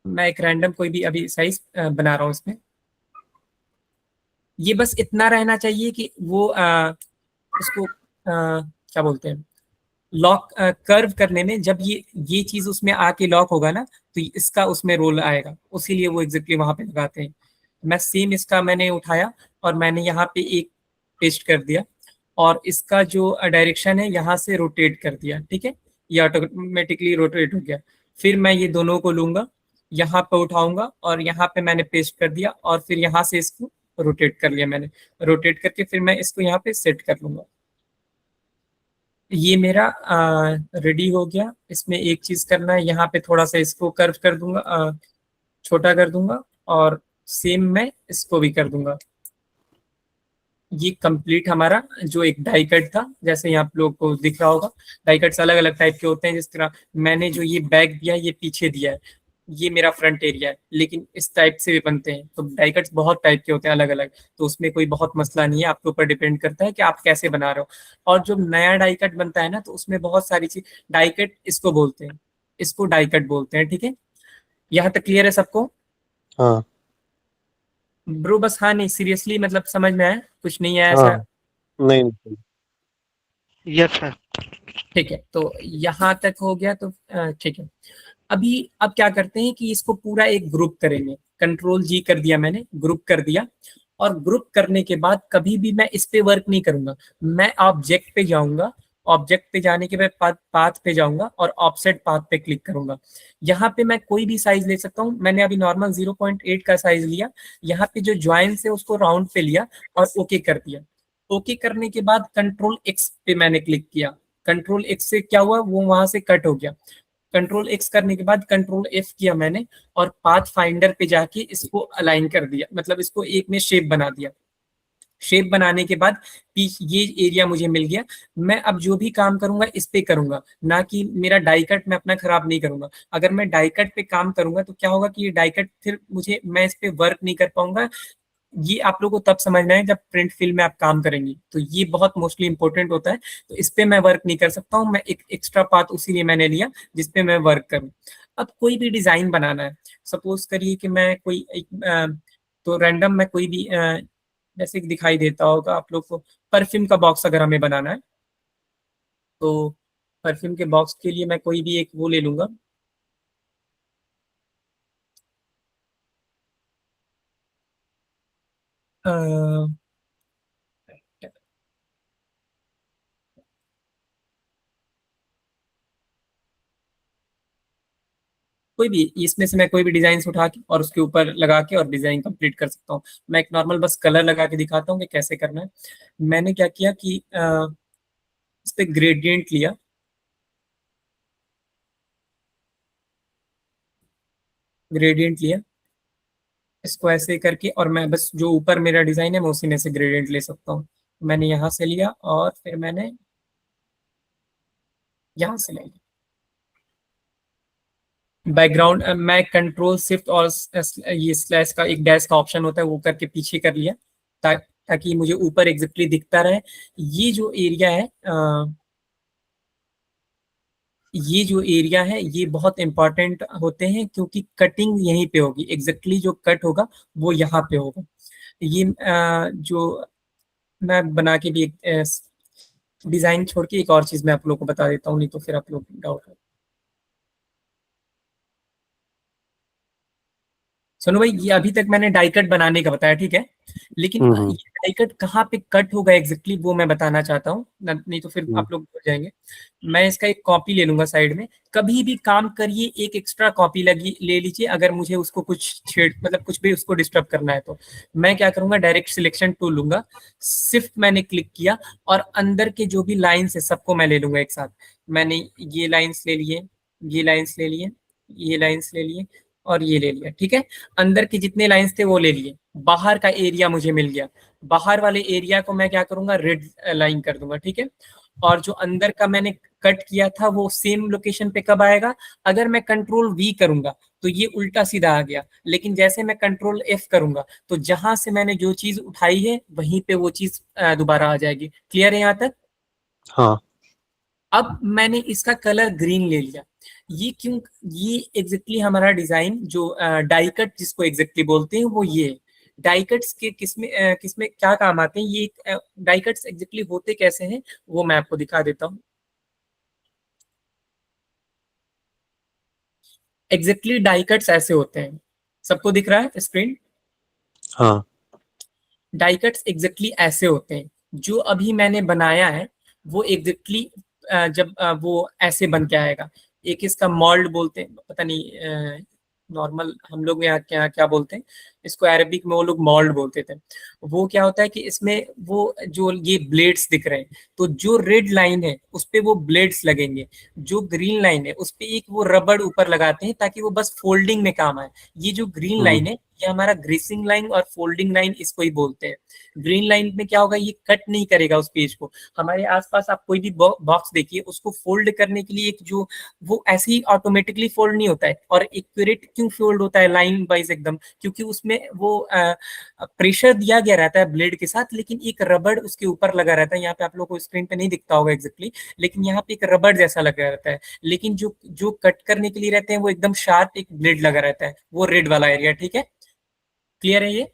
मैं एक रैंडम कोई भी अभी साइज बना रहा हूँ इसमें। ये बस इतना रहना चाहिए कि वो उसको क्या बोलते हैं, लॉक कर्व करने में, जब ये चीज उसमें आके लॉक होगा ना, तो इसका उसमें रोल आएगा, उसीलिए वो एग्जैक्टली वहां पे लगाते हैं। मैं सेम इसका मैंने उठाया, और मैंने यहाँ पे एक पेस्ट कर दिया, और इसका जो डायरेक्शन है यहाँ से रोटेट कर दिया। ठीक है, ये ऑटोमेटिकली रोटेट हो गया। फिर मैं ये दोनों को लूंगा, यहाँ पे उठाऊंगा, और यहाँ पे मैंने पेस्ट कर दिया, और फिर यहाँ से इसको रोटेट कर लिया मैंने। रोटेट करके फिर मैं इसको यहाँ पे सेट कर लूंगा। ये मेरा रेडी हो गया। इसमें एक चीज करना है, यहाँ पे थोड़ा सा इसको कर्व कर दूंगा, छोटा कर दूंगा, और सेम मैं इसको भी कर दूंगा। ये कंप्लीट हमारा जो एक डाई कट था, जैसे यहाँ आप लोग को दिख रहा होगा, डाई कट्स अलग अलग टाइप के होते हैं। जिस तरह मैंने जो ये बैक दिया, ये पीछे दिया है, ये मेरा फ्रंट एरिया है, लेकिन इस टाइप से भी बनते हैं। तो डाई कट्स बहुत टाइप के होते हैं अलग अलग, तो उसमें कोई बहुत मसला नहीं है, आपके ऊपर डिपेंड करता है कि आप कैसे बना रहे हो। और जो नया डाई कट बनता है ना, तो उसमें बहुत सारी चीज, डाई कट इसको बोलते हैं, इसको डाई कट बोलते हैं। ठीक है, यहाँ तक क्लियर है सबको?
हाँ
ब्रो बस, हाँ नहीं सीरियसली, मतलब समझ में आया, कुछ नहीं आया
हाँ,
ऐसा?
नहीं नहीं,
यस सर।
ठीक है, तो यहाँ तक हो गया, तो ठीक है। अभी अब क्या करते हैं कि इसको पूरा एक ग्रुप करेंगे। कंट्रोल जी कर दिया मैंने, ग्रुप कर दिया, और ग्रुप करने के बाद कभी भी मैं इस पे वर्क नहीं करूंगा, मैं ऑब्जेक्ट पे जाऊंगा, ऑब्जेक्ट पे जाने के बाद पाथ पे जाऊंगा और ऑफसेट पाथ पे क्लिक करूंगा। यहाँ पे मैं कोई भी साइज ले सकता हूँ। मैंने अभी नॉर्मल 0.8 का साइज लिया। यहाँ पे जो ज्वाइंट्स है उसको राउंड पे लिया और ओके कर दिया। ओके करने के बाद कंट्रोल एक्स पे मैंने क्लिक किया। कंट्रोल एक्स से क्या हुआ, वो वहां से कट हो गया। कंट्रोल एक्स करने के बाद कंट्रोल एफ किया मैंने और पाथ फाइंडर पे जाके इसको अलाइन कर दिया, मतलब इसको एक में शेप बना दिया। शेप बनाने के बाद ये एरिया मुझे मिल गया। मैं अब जो भी काम करूंगा इस पे करूंगा, ना कि मेरा डाई कट मैं अपना खराब नहीं करूंगा। अगर मैं डाई कट पे काम करूंगा तो क्या होगा कि ये डाई कट फिर मैं इस पे वर्क नहीं कर पाऊंगा। ये आप लोगों को तब समझना है जब प्रिंट फील्ड में आप काम करेंगे, तो ये बहुत मोस्टली इंपॉर्टेंट होता है। तो इस पे मैं वर्क नहीं कर सकता हूँ, मैं एक एक्स्ट्रा पाथ उसी मैंने लिया जिसपे मैं वर्क करूँ। अब कोई भी डिजाइन बनाना है, सपोज करिए कि मैं कोई तो रैंडम मैं कोई भी जैसे कि दिखाई देता होगा आप लोग को, परफ्यूम का बॉक्स अगर हमें बनाना है तो परफ्यूम के बॉक्स के लिए मैं कोई भी एक वो ले लूंगा। अ, कोई भी इसमें से मैं कोई भी डिजाइन उठा के और उसके ऊपर लगा के और डिजाइन कंप्लीट कर सकता हूँ। मैं एक नॉर्मल बस कलर लगा के दिखाता हूँ कि कैसे करना है। मैंने क्या किया कि इस पे ग्रेडियंट लिया, ग्रेडियंट लिया इसको ऐसे करके, और मैं बस जो ऊपर मेरा डिजाइन है मैं उसी में से ग्रेडियंट ले सकता हूँ। मैंने यहाँ से लिया और फिर मैंने यहाँ से ले लिया बैकग्राउंड। मैं कंट्रोल शिफ्ट और ये स्लैश का एक डैश का ऑप्शन होता है वो करके पीछे कर लिया ताकि मुझे ऊपर एग्जैक्टली दिखता रहे। ये जो एरिया है ये जो एरिया है ये बहुत इंपॉर्टेंट होते हैं क्योंकि कटिंग यहीं पे होगी, एग्जैक्टली जो कट होगा वो यहाँ पे होगा। ये जो मैं बना के भी एक डिजाइन छोड़ के एक और चीज मैं आप लोग को बता देता हूँ, नहीं तो फिर आप लोग डाउट। सुनो भाई, ये अभी तक मैंने डाई कट बनाने का बताया, ठीक है, लेकिन ये डाई कट कहाँ पे कट होगा एग्जैक्टली वो मैं बताना चाहता हूँ, नहीं तो फिर आप लोग भूल जाएंगे। मैं इसका एक कॉपी ले लूंगा साइड में। कभी भी काम करिए एक एक्स्ट्रा कॉपी लगी ले लीजिए अगर मुझे उसको कुछ छेड़ मतलब कुछ भी उसको डिस्टर्ब करना है तो। मैं क्या करूंगा, डायरेक्ट सिलेक्शन टूल लूंगा, शिफ्ट मैंने क्लिक किया और अंदर के जो भी लाइन्स है सबको मैं ले लूंगा एक साथ। मैंने ये लाइन्स ले लिए, ये लाइन्स ले लिए, ये लाइन्स ले लिए और ये ले लिया, ठीक है। अंदर के जितने लाइंस थे वो ले लिए। बाहर का एरिया मुझे मिल गया, बाहर वाले एरिया को मैं क्या करूंगा, रेड लाइन कर दूंगा, ठीक है। और जो अंदर का मैंने कट किया था वो सेम लोकेशन पे कब आएगा, अगर मैं कंट्रोल वी करूंगा तो ये उल्टा सीधा आ गया, लेकिन जैसे मैं कंट्रोल एफ करूंगा तो जहां से मैंने जो चीज उठाई है वहीं पे वो चीज दोबारा आ जाएगी। क्लियर है यहाँ तक?
हाँ।
अब मैंने इसका कलर ग्रीन ले लिया। ये क्यों, ये एग्जैक्टली हमारा डिजाइन जो डाई कट जिसको एग्जैक्टली बोलते हैं वो ये डाई कट्स के किसमें क्या काम आते हैं, ये डाई कट्स एग्जैक्टली होते कैसे हैं वो मैं आपको दिखा देता हूँ। एग्जैक्टली डाई कट्स ऐसे होते हैं, सबको दिख रहा है स्क्रीन?
हाँ।
डाई कट्स एग्जैक्टली ऐसे होते हैं। जो अभी मैंने बनाया है वो एग्जैक्टली जब वो ऐसे बन के आएगा। एक इसका मोल्ड बोलते हैं, पता नहीं नॉर्मल हम लोग यहाँ क्या क्या बोलते हैं इसको, अरबिक में वो लोग मोल्ड बोलते थे। वो क्या होता है कि इसमें वो जो ये ब्लेड्स दिख रहे हैं तो जो रेड लाइन है उस पे वो ब्लेड्स लगेंगे, जो ग्रीन लाइन है उस पे एक वो रबड़ ऊपर लगाते हैं ताकि वो बस फोल्डिंग में काम आए। ये जो ग्रीन लाइन है ये हमारा ग्रेसिंग लाइन और फोल्डिंग लाइन इसको ही बोलते हैं। ग्रीन लाइन में क्या होगा, ये कट नहीं करेगा उस पेज को। हमारे आसपास आप कोई भी बॉक्स देखिए उसको फोल्ड करने के लिए एक जो वो ऐसे ही ऑटोमेटिकली फोल्ड नहीं होता है, और एक्यूरेट क्यों फोल्ड होता है लाइन वाइज एकदम, क्योंकि उसमें वो प्रेशर दिया गया रहता है ब्लेड के साथ, लेकिन एक रबड़ उसके ऊपर लगा रहता है। यहाँ पे आप लोग को स्क्रीन पे नहीं दिखता होगा एग्जैक्टली, लेकिन यहाँ पे एक रबड़ जैसा लगा रहता है। लेकिन जो जो कट करने के लिए रहते हैं वो एकदम शार्प एक ब्लेड लगा रहता है, वो रेड वाला एरिया, ठीक है। क्लियर है ये?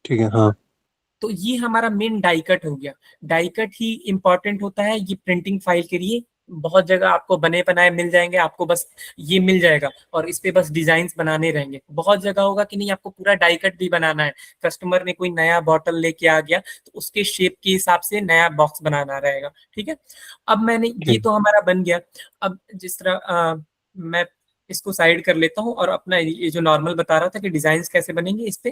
ठीक है। हाँ।
तो ये हमारा मेन डाई कट हो गया। डाई कट ही इंपॉर्टेंट होता है ये प्रिंटिंग फाइल के लिए, बहुत जगह आपको बने बनाए मिल जाएंगे, आपको बस ये मिल जाएगा और इस पे बस डिजाइन बनाने रहेंगे। बहुत जगह होगा कि नहीं, आपको पूरा डाई कट भी बनाना है, कस्टमर ने कोई नया बॉटल लेके आ गया तो उसके शेप के हिसाब से नया बॉक्स बनाना रहेगा। ठीक है, अब मैंने ये तो हमारा बन गया। अब जिस तरह मैं इसको साइड कर लेता हूँ और अपना ये जो नॉर्मल बता रहा था कि डिजाइन कैसे बनेंगे इस पे,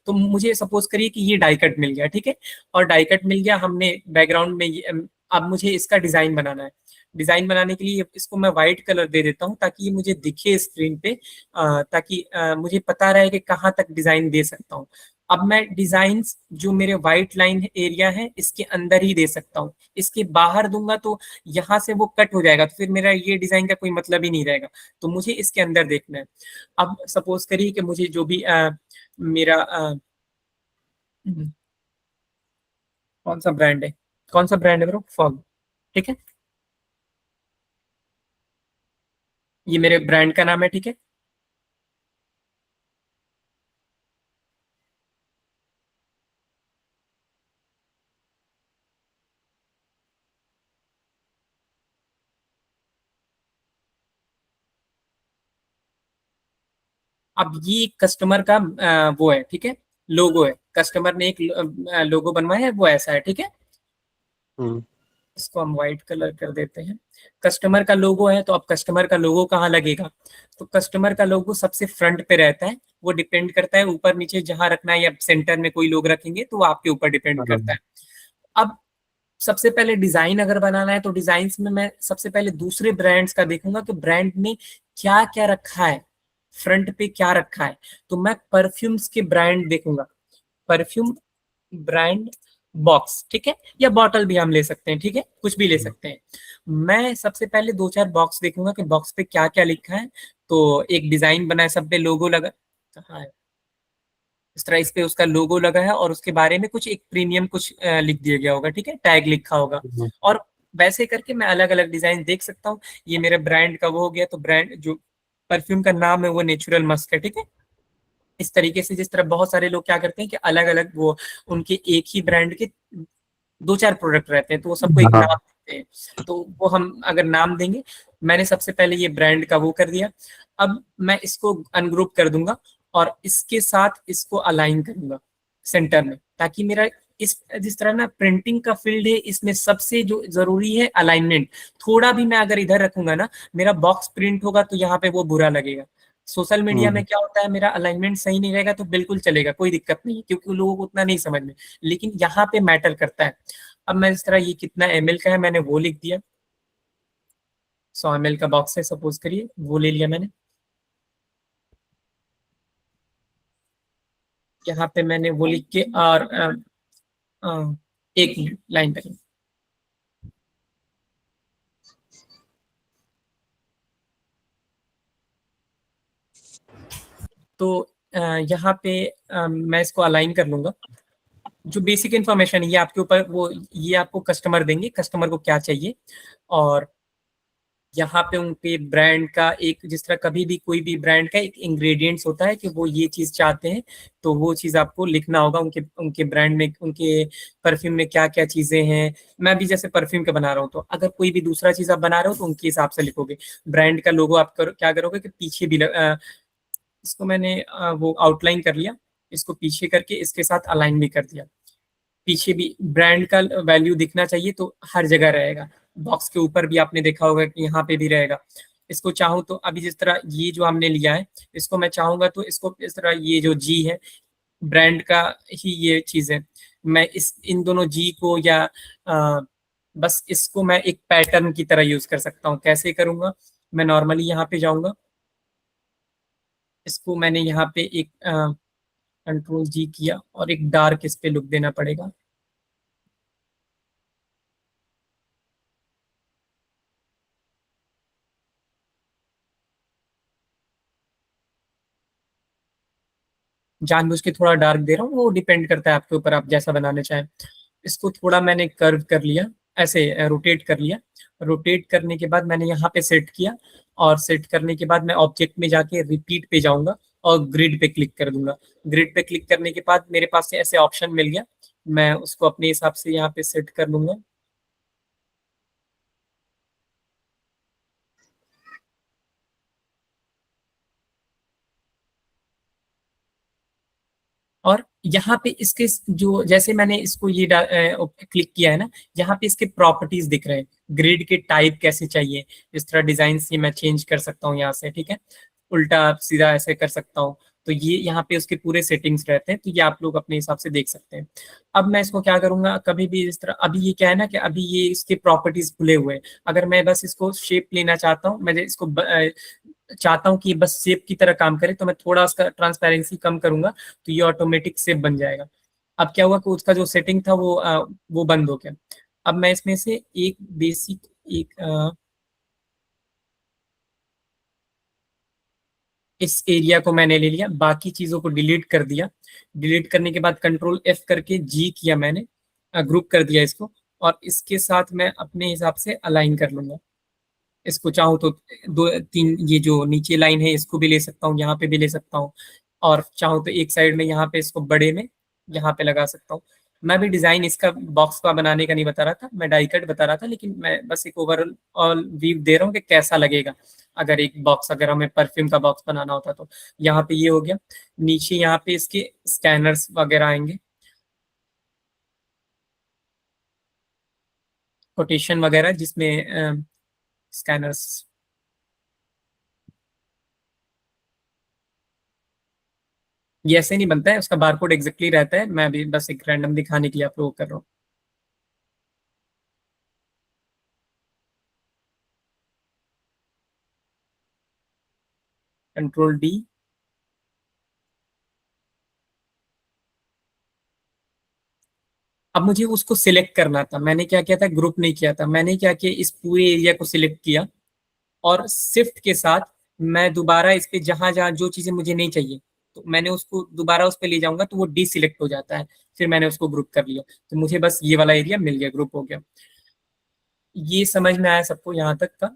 तो मुझे सपोज करिए कि ये डाई कट मिल गया। ठीक है, और डाई कट मिल गया, हमने बैकग्राउंड में अब मुझे इसका डिजाइन बनाना है। डिजाइन बनाने के लिए इसको मैं व्हाइट कलर दे देता हूँ ताकि ये मुझे दिखे स्क्रीन पे, ताकि मुझे पता रहे कि कहाँ तक डिजाइन दे सकता हूँ। अब मैं डिजाइन जो मेरे व्हाइट लाइन एरिया है इसके अंदर ही दे सकता हूँ, इसके बाहर दूंगा तो यहाँ से वो कट हो जाएगा, तो फिर मेरा ये डिजाइन का कोई मतलब ही नहीं रहेगा। तो मुझे इसके अंदर देखना है। अब सपोज करिए कि मुझे जो भी मेरा कौन सा ब्रांड है, कौन सा ब्रांड है ब्रो, फॉग। ठीक है, ये मेरे ब्रांड का नाम है। ठीक है, अब ये कस्टमर का वो है। ठीक है, लोगो है, कस्टमर ने एक लोगो बनवाया है, वो ऐसा है। ठीक है,
हम्म,
इसको हम व्हाइट कलर कर देते हैं। कस्टमर का लोगो है, तो अब कस्टमर का लोगो कहाँ लगेगा, तो कस्टमर का लोगो सबसे फ्रंट पे रहता है। वो डिपेंड करता है ऊपर नीचे जहां रखना है, या सेंटर में कोई लोग रखेंगे तो वो आपके ऊपर डिपेंड
हाँ,
करता है। अब सबसे पहले डिजाइन अगर बनाना है तो डिजाइन में मैं सबसे पहले दूसरे ब्रांड्स का देखूंगा कि ब्रांड ने क्या क्या रखा है, फ्रंट पे क्या रखा है। तो मैं परफ्यूम्स के ब्रांड देखूंगा, परफ्यूम ब्रांड बॉक्स। ठीक है, या बॉटल भी हम ले सकते हैं। ठीक है, कुछ भी ले सकते हैं। मैं सबसे पहले दो चार बॉक्स देखूंगा कि बॉक्स पे क्या क्या लिखा है। तो एक डिजाइन बना है, सब पे लोगो लगा, कहाँ है, इस तरह इस पे उसका लोगो लगा है और उसके बारे में कुछ एक प्रीमियम कुछ लिख दिया गया होगा। ठीक है, टैग लिखा होगा।
हम्म,
और वैसे करके मैं अलग अलग डिजाइन देख सकता हूँ। ये मेरे ब्रांड का वो हो गया, तो ब्रांड जो परफ्यूम का नाम है वो नेचुरल मस्क है। ठीक है, इस तरीके से जिस तरह बहुत सारे लोग क्या करते हैं कि अलग अलग वो उनके एक ही ब्रांड के दो चार प्रोडक्ट रहते हैं तो वो सबको एक
हाँ,
नाम देते हैं। तो वो हम अगर नाम देंगे, मैंने सबसे पहले ये ब्रांड का वो कर दिया। अब मैं इसको अनग्रुप कर दूंगा और इसके साथ इसको अलाइन करूंगा सेंटर में, ताकि मेरा इस जिस तरह ना प्रिंटिंग का फील्ड है, इसमें सबसे जो जरूरी है अलाइनमेंट। थोड़ा भी मैं अगर इधर रखूंगा ना, मेरा बॉक्स प्रिंट होगा तो यहाँ पे वो बुरा लगेगा। सोशल मीडिया में
हम्म,
क्या होता है, मेरा अलाइनमेंट सही नहीं रहेगा तो बिल्कुल चलेगा, कोई दिक्कत नहीं है, क्योंकि लोगों को उतना नहीं समझ में। लेकिन यहाँ पे मैटर करता है। अब मैं इस तरह ये कितना ml का है मैंने वो लिख दिया, 100 ml का बॉक्स है सपोज करिए, वो ले लिया मैंने। यहाँ पे मैंने वो लिख के और एक मिनट लाइन पे। तो यहाँ पे मैं इसको अलाइन कर लूंगा। जो बेसिक इन्फॉर्मेशन है ये आपके ऊपर, वो ये आपको कस्टमर देंगे, कस्टमर को क्या चाहिए। और यहाँ पे उनके ब्रांड का एक, जिस तरह कभी भी कोई भी ब्रांड का एक इंग्रेडिएंट्स होता है कि वो ये चीज चाहते हैं, तो वो चीज आपको लिखना होगा। उनके उनके ब्रांड में, उनके परफ्यूम में क्या क्या चीजें हैं। मैं भी जैसे परफ्यूम का बना रहा हूँ, तो अगर कोई भी दूसरा चीज आप बना रहे हो तो उनके हिसाब से लिखोगे। ब्रांड का लोगो आप क्या करोगे कि पीछे भी इसको मैंने वो आउटलाइन कर लिया, इसको पीछे करके इसके साथ अलाइन भी कर दिया। पीछे भी ब्रांड का वैल्यू दिखना चाहिए, तो हर जगह रहेगा। बॉक्स के ऊपर भी आपने देखा होगा कि यहाँ पे भी रहेगा। इसको चाहूँ तो अभी जिस तरह ये जो हमने लिया है, इसको मैं चाहूंगा तो इसको इस तरह, ये जो जी है ब्रांड का ही ये चीज है, मैं इस इन दोनों जी को या बस इसको मैं एक पैटर्न की तरह यूज कर सकता हूँ। कैसे करूंगा, मैं नॉर्मली यहाँ पे जाऊंगा, इसको मैंने यहाँ पे एक कंट्रोल जी किया और एक डार्क इस पे लुक देना पड़ेगा। जानबूझ के थोड़ा डार्क दे रहा हूँ, वो डिपेंड करता है आपके ऊपर, आप जैसा बनाना चाहें। इसको थोड़ा मैंने कर्व कर लिया, ऐसे रोटेट कर लिया। रोटेट करने के बाद मैंने यहाँ पे सेट किया, और सेट करने के बाद मैं ऑब्जेक्ट में जाके रिपीट पे जाऊंगा और ग्रिड पे क्लिक कर दूंगा। ग्रिड पे क्लिक करने के बाद मेरे पास से ऐसे ऑप्शन मिल गया, मैं उसको अपने हिसाब से यहाँ पे सेट कर लूंगा। यहाँ पे इसके जो जैसे मैंने इसको ये क्लिक किया है ना, यहाँ पे इसके प्रॉपर्टीज दिख रहे हैं, ग्रिड के टाइप कैसे चाहिए, इस तरह डिजाइन ये मैं चेंज कर सकता हूँ यहाँ से, ठीक है, उल्टा सीधा ऐसे कर सकता हूँ। तो ये यहाँ पे उसके पूरे सेटिंग्स रहते हैं, तो ये आप लोग अपने हिसाब से देख सकते हैं। अब मैं इसको क्या करूंगा, कभी भी इस तरह, अभी ये क्या है ना कि अभी ये इसके प्रॉपर्टीज खुले हुए हैं, अगर मैं बस इसको शेप लेना चाहता हूँ, मैं इसको चाहता हूँ कि बस शेप की तरह काम करे, तो मैं थोड़ा उसका ट्रांसपेरेंसी कम करूंगा, तो ये ऑटोमेटिक शेप बन जाएगा। अब क्या हुआ कि उसका जो सेटिंग था वो बंद हो गया। अब मैं इसमें से एक बेसिक इस एरिया को मैंने ले लिया, बाकी चीजों को डिलीट कर दिया। डिलीट करने के बाद कंट्रोल F करके G किया मैंने, ग्रुप कर दिया इसको, और इसके साथ मैं अपने हिसाब से अलाइन कर लूंगा। इसको चाहूँ तो दो तीन ये जो नीचे लाइन है इसको भी ले सकता हूँ, यहाँ पे भी ले सकता हूँ, और चाहूँ तो एक साइड में यहाँ पे इसको बड़े में यहाँ पे लगा सकता हूँ। मैं भी डिजाइन इसका बॉक्स का बनाने का नहीं बता रहा था, मैं डाई कट बता रहा था, लेकिन मैं बस एक ओवरऑल व्यू दे रहा हूँ कि कैसा लगेगा अगर एक बॉक्स, अगर हमें परफ्यूम का बॉक्स बनाना होता तो। यहाँ पे ये हो गया, नीचे यहाँ पे इसके स्कैनर्स वगैरह आएंगे, कोटेशन वगैरह जिसमें स्कैनर्स, ये ऐसे नहीं बनता है, उसका बारकोड एग्जैक्टली रहता है, मैं अभी बस एक रैंडम दिखाने के लिए आप लोगों को कर रहा हूँ। कंट्रोल D, अब मुझे उसको सिलेक्ट करना था, मैंने क्या किया था, ग्रुप नहीं किया था, मैंने क्या किया, इस पूरे एरिया को सिलेक्ट किया, और शिफ्ट के साथ मैं दोबारा इस पे जहां जहां जो चीजें मुझे नहीं चाहिए, तो मैंने उसको दोबारा उस पे ले जाऊंगा तो वो डीसिलेक्ट हो जाता है, फिर मैंने उसको ग्रुप कर लिया, तो मुझे बस ये वाला एरिया मिल गया, ग्रुप हो गया। ये समझ में आया सबको यहाँ तक का?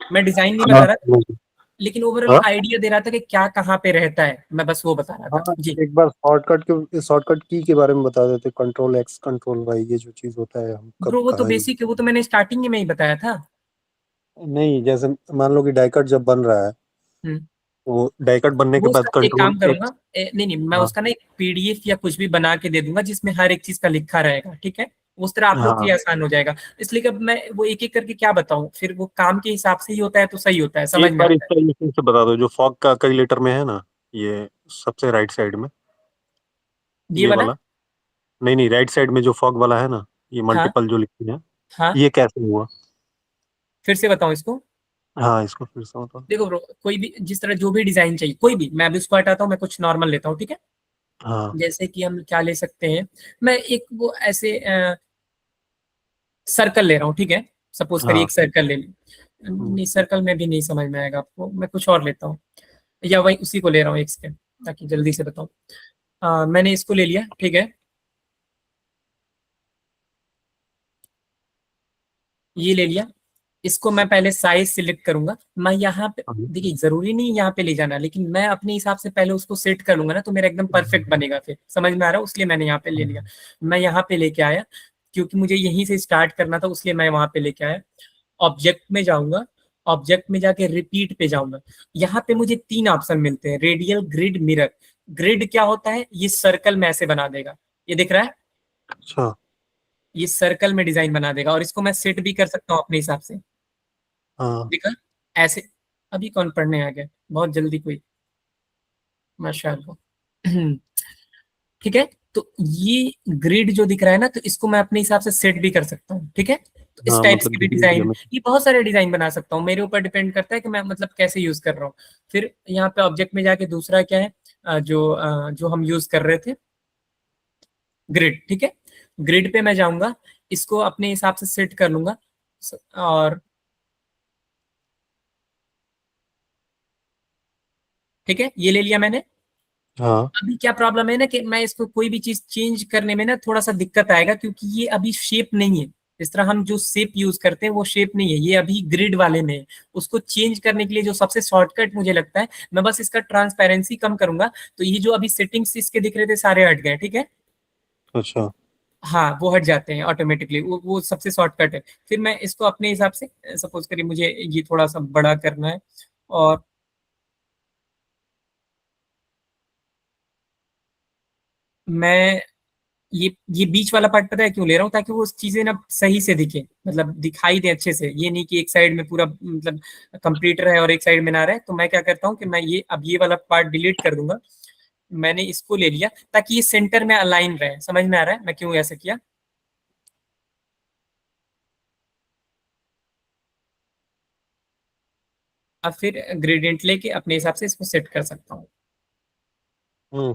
मैं डिजाइन नहीं
हाँ
बता रहा, लेकिन ओवरऑल
हाँ
आइडिया दे रहा था कि क्या कहाँ पे रहता है, मैं बस वो बता रहा था
हाँ,
जी।
एक बार शॉर्टकट की के बारे में बता देते, कंट्रोल X कंट्रोल Y, ये जो चीज होता है हम कब
ब्रो वो तो
कहाँ यूज।
बेसिक है, वो तो मैंने स्टार्टिंग में ही बताया था।
नहीं, जैसे मान लो कि डाई कट जब बन रहा है,
हम्म।
वो डाई कट बनने के
वो
बाद
उसका एक
कंट्रोल
काम करूंगा,
X।
नहीं नहीं, मैं
हाँ
उसका ना एक पीडीएफ या कुछ भी बना के दे दूंगा जिसमें हर एक चीज का लिखा रहेगा, ठीक है, उस तरह आप लोग के
हाँ,
लिए आसान हो जाएगा। इसलिए कि अब मैं वो एक एक करके क्या बताऊं, फिर वो काम के हिसाब से ही होता है तो सही होता है, समझ
एक
में
बार
आता है।
इसका ये फिर से बता दो, जो फॉग का कैलकुलेटर में है ना, ये सबसे राइट साइड में,
ये
ये
वाला।
वाला। नहीं नहीं, राइट साइड में जो फॉग वाला है ना, ये
हाँ
मल्टीपल जो लिखी है,
हाँ,
ये कैसे हुआ?
फिर से बताऊं इसको।
हाँ, इसको फिर से बताओ।
देखो ब्रो, कोई भी जिस तरह जो भी डिजाइन चाहिए, कोई भी, मैं अभी उसको हटाता हूँ, मैं कुछ नॉर्मल लेता हूँ, ठीक है।
हाँ
जैसे कि हम क्या ले सकते हैं, मैं एक वो ऐसे सर्कल ले रहा हूँ, ठीक है, सपोज करिए
हाँ।
एक सर्कल ले ली,
हम्म,
नहीं सर्कल में भी नहीं समझ में आएगा आपको, मैं कुछ और लेता हूँ, या वही उसी को ले रहा हूँ एक सेकेंड ताकि जल्दी से बताऊँ। मैंने इसको ले लिया, ठीक है, ये ले लिया, इसको मैं पहले साइज सिलेक्ट करूंगा, मैं यहाँ पे,
हाँ,
देखिए जरूरी नहीं यहाँ पे ले जाना, लेकिन मैं अपने हिसाब से पहले उसको सेट कर लूंगा ना, तो मेरा एकदम परफेक्ट बनेगा, फिर समझ में आ रहा है, इसलिए मैंने यहाँ पे ले लिया। मैं यहाँ पे लेके आया, क्योंकि मुझे यहीं से स्टार्ट करना था, इसलिए मैं वहां पे लेके आया। ऑब्जेक्ट में जाऊंगा, ऑब्जेक्ट में जाके रिपीट पे जाऊंगा, यहाँ पे मुझे तीन ऑप्शन मिलते हैं, रेडियल, ग्रिड, मिरर। ग्रिड क्या होता है, ये सर्कल में ऐसे बना देगा, ये दिख रहा है,
अच्छा।
ये सर्कल में डिजाइन बना देगा, और इसको मैं सेट भी कर सकता हूँ अपने हिसाब से,
हाँ
देखा ऐसे। अभी कौन पढ़ने आ गया, बहुत जल्दी कोई, माशाल्लाह। ठीक है, तो ये ग्रिड जो दिख रहा है ना, तो इसको मैं अपने हिसाब से सेट भी कर सकता हूँ, ठीक है, तो इस
हाँ,
टाइप
मतलब
की भी डिजाइन,
लिमिट।
ये बहुत सारे डिजाइन बना सकता हूँ, मेरे ऊपर डिपेंड करता है कि मैं मतलब कैसे यूज कर रहा हूँ। फिर यहाँ पे ऑब्जेक्ट में जाके दूसरा क्या है, जो हम यूज कर रहे थे, ग्रिड, ठीक है, ग्रिड पे मैं जाऊंगा, इसको अपने हिसाब से सेट कर लूंगा, और ठीक है, ये ले लिया मैंने।
हाँ
अभी क्या प्रॉब्लम है ना कि मैं इसको कोई भी चीज चेंज करने में ना थोड़ा सा दिक्कत आएगा, क्योंकि ये अभी शेप नहीं है, इस तरह हम जो शेप यूज करते हैं वो शेप नहीं है, ये अभी ग्रिड वाले में है। उसको चेंज करने के लिए जो सबसे शॉर्टकट मुझे लगता है, मैं बस इसका ट्रांसपेरेंसी कम करूंगा, तो ये जो अभी सेटिंग्स इसके दिख रहे थे सारे हट गए, ठीक है,
अच्छा।
हाँ वो हट जाते हैं ऑटोमेटिकली, वो सबसे शॉर्टकट है। फिर मैं इसको अपने हिसाब से, सपोज करिए मुझे ये थोड़ा सा बड़ा करना है, और मैं ये बीच वाला पार्ट पता है क्यों ले रहा हूँ, ताकि वो चीजें ना सही से दिखे, मतलब दिखाई दे अच्छे से। ये नहीं कि एक साइड में पूरा मतलब कंप्लीट रहे और एक साइड में ना रहे। तो मैं क्या करता हूँ कि मैं ये अब ये वाला पार्ट डिलीट कर दूंगा। मैंने इसको ले लिया ताकि ये सेंटर में अलाइन रहे। समझ में आ रहा है मैं क्यों ऐसा किया? अब फिर ग्रेडियंट लेके अपने हिसाब से इसको सेट कर सकता हूँ।
हम्म।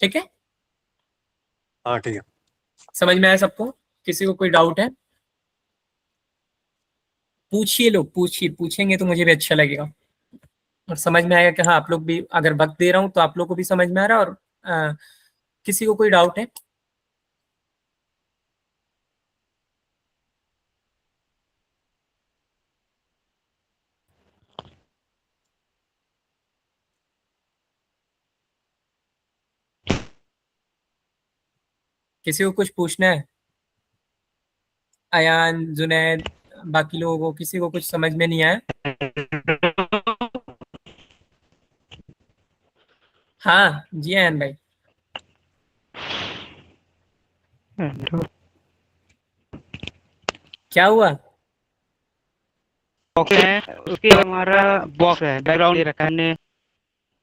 ठीक है,
हाँ ठीक है।
समझ में आया सबको? किसी को कोई डाउट है? पूछिए लोग, पूछिए, पूछेंगे तो मुझे भी अच्छा लगेगा और समझ में आएगा कि हाँ आप लोग भी, अगर वक्त दे रहा हूँ तो आप लोग को भी समझ में आ रहा है। और किसी को कोई डाउट है? किसी को कुछ पूछना है? अयान, जुनैद, बाकी लोगों को किसी को कुछ समझ में नहीं आया? हाँ जी अयान भाई। क्या हुआ?
बॉक्स है, उसके हमारा बॉक्स है, बैकग्राउंड दे रखा है हमने।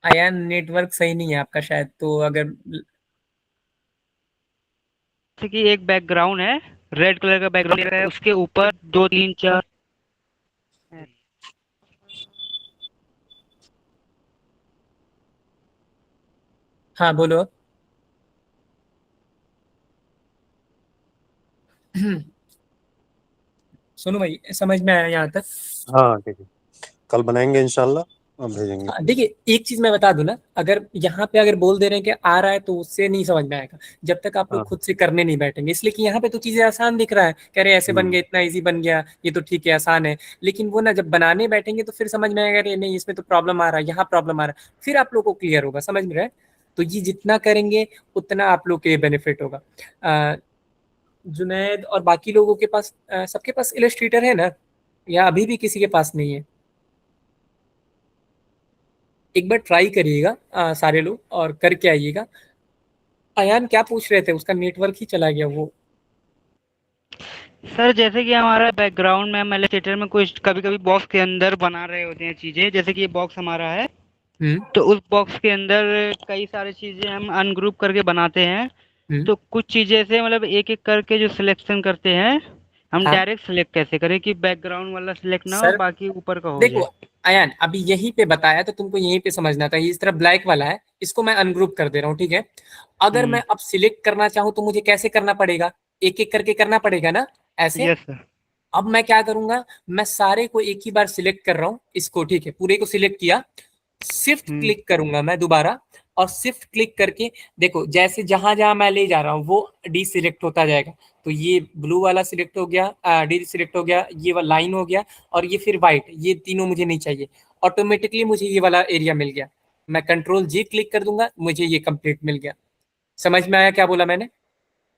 अयान नेटवर्क सही नहीं है आपका शायद, तो अगर
जैसे कि एक बैकग्राउंड है, रेड कलर का बैकग्राउंड दे रखा है, उसके ऊपर 2 3 4
हाँ बोलो। सुनो भाई, समझ में आया यहाँ तक?
हाँ ठीक है, कल बनाएंगे इंशाल्लाह, अब भेजेंगे।
हाँ, देखिए एक चीज मैं बता दूं ना, अगर यहाँ पे अगर बोल दे रहे हैं कि आ रहा है तो उससे नहीं समझ में आएगा जब तक आप लोग
हाँ।
खुद से करने नहीं बैठेंगे। इसलिए कि यहाँ पे तो चीजें आसान दिख रहा है, कह रहे हैं ऐसे बन
हम्म।
गया, इतना इजी बन गया, ये तो ठीक है आसान है। लेकिन वो ना जब बनाने बैठेंगे तो फिर समझ में आएगा, अरे नहीं इसमें तो प्रॉब्लम आ रहा है, यहाँ प्रॉब्लम आ रहा है, फिर आप लोग को क्लियर होगा। समझ में रहे? तो ये जितना करेंगे उतना आप लोग के लिए बेनिफिट होगा। जुनैद और बाकी लोगों के पास, सबके पास इलस्ट्रेटर है ना, या अभी भी किसी के पास नहीं है? एक बार ट्राई करिएगा सारे लोग और करके आइएगा। अयान क्या पूछ रहे थे? उसका नेटवर्क ही चला गया वो।
सर जैसे कि हमारा बैकग्राउंड में हम एलिस्टेटर में कुछ कभी कभी बॉक्स के अंदर बना रहे होते हैं चीजें, जैसे कि ये बॉक्स हमारा है,
हम्म।
तो उस बॉक्स के अंदर कई सारी चीजें हम अनग्रुप करके बनाते हैं।
हम्म।
तो कुछ चीजें से मतलब एक एक करके जो सिलेक्शन करते हैं, हम
हाँ
डायरेक्ट सिलेक्ट कैसे करें कि बैकग्राउंड वाला सिलेक्ट ना हो,
सर,
बाकी ऊपर का हो
देखो
जाए।
अयान, अभी यहीं पे बताया तो तुमको यहीं पे समझना था। ये इस तरह ब्लैक वाला है, इसको मैं अनग्रुप कर दे रहा हूँ, ठीक है? अगर मैं
हम्म।
अब सिलेक्ट करना चाहूँ तो मुझे कैसे करना पड़ेगा? एक एक करके करना पड़ेगा ना, ऐसे।
Yes sir.
अब मैं क्या करूंगा, मैं सारे को एक ही बार सिलेक्ट कर रहा हूँ इसको, ठीक है? पूरे को सिलेक्ट किया, शिफ्ट
हम्म।
क्लिक करूंगा मैं दोबारा, और शिफ्ट क्लिक करके देखो जैसे जहां जहां मैं ले जा रहा हूँ वो डी सिलेक्ट होता जाएगा। तो ये ब्लू वाला सिलेक्ट हो गया, डी सिलेक्ट हो गया, ये वाला लाइन हो गया, और ये फिर व्हाइट, ये तीनों मुझे नहीं चाहिए। ऑटोमेटिकली मुझे ये वाला एरिया मिल गया। मैं कंट्रोल जी क्लिक कर दूंगा, मुझे ये कंप्लीट मिल गया। समझ में आया क्या बोला मैंने?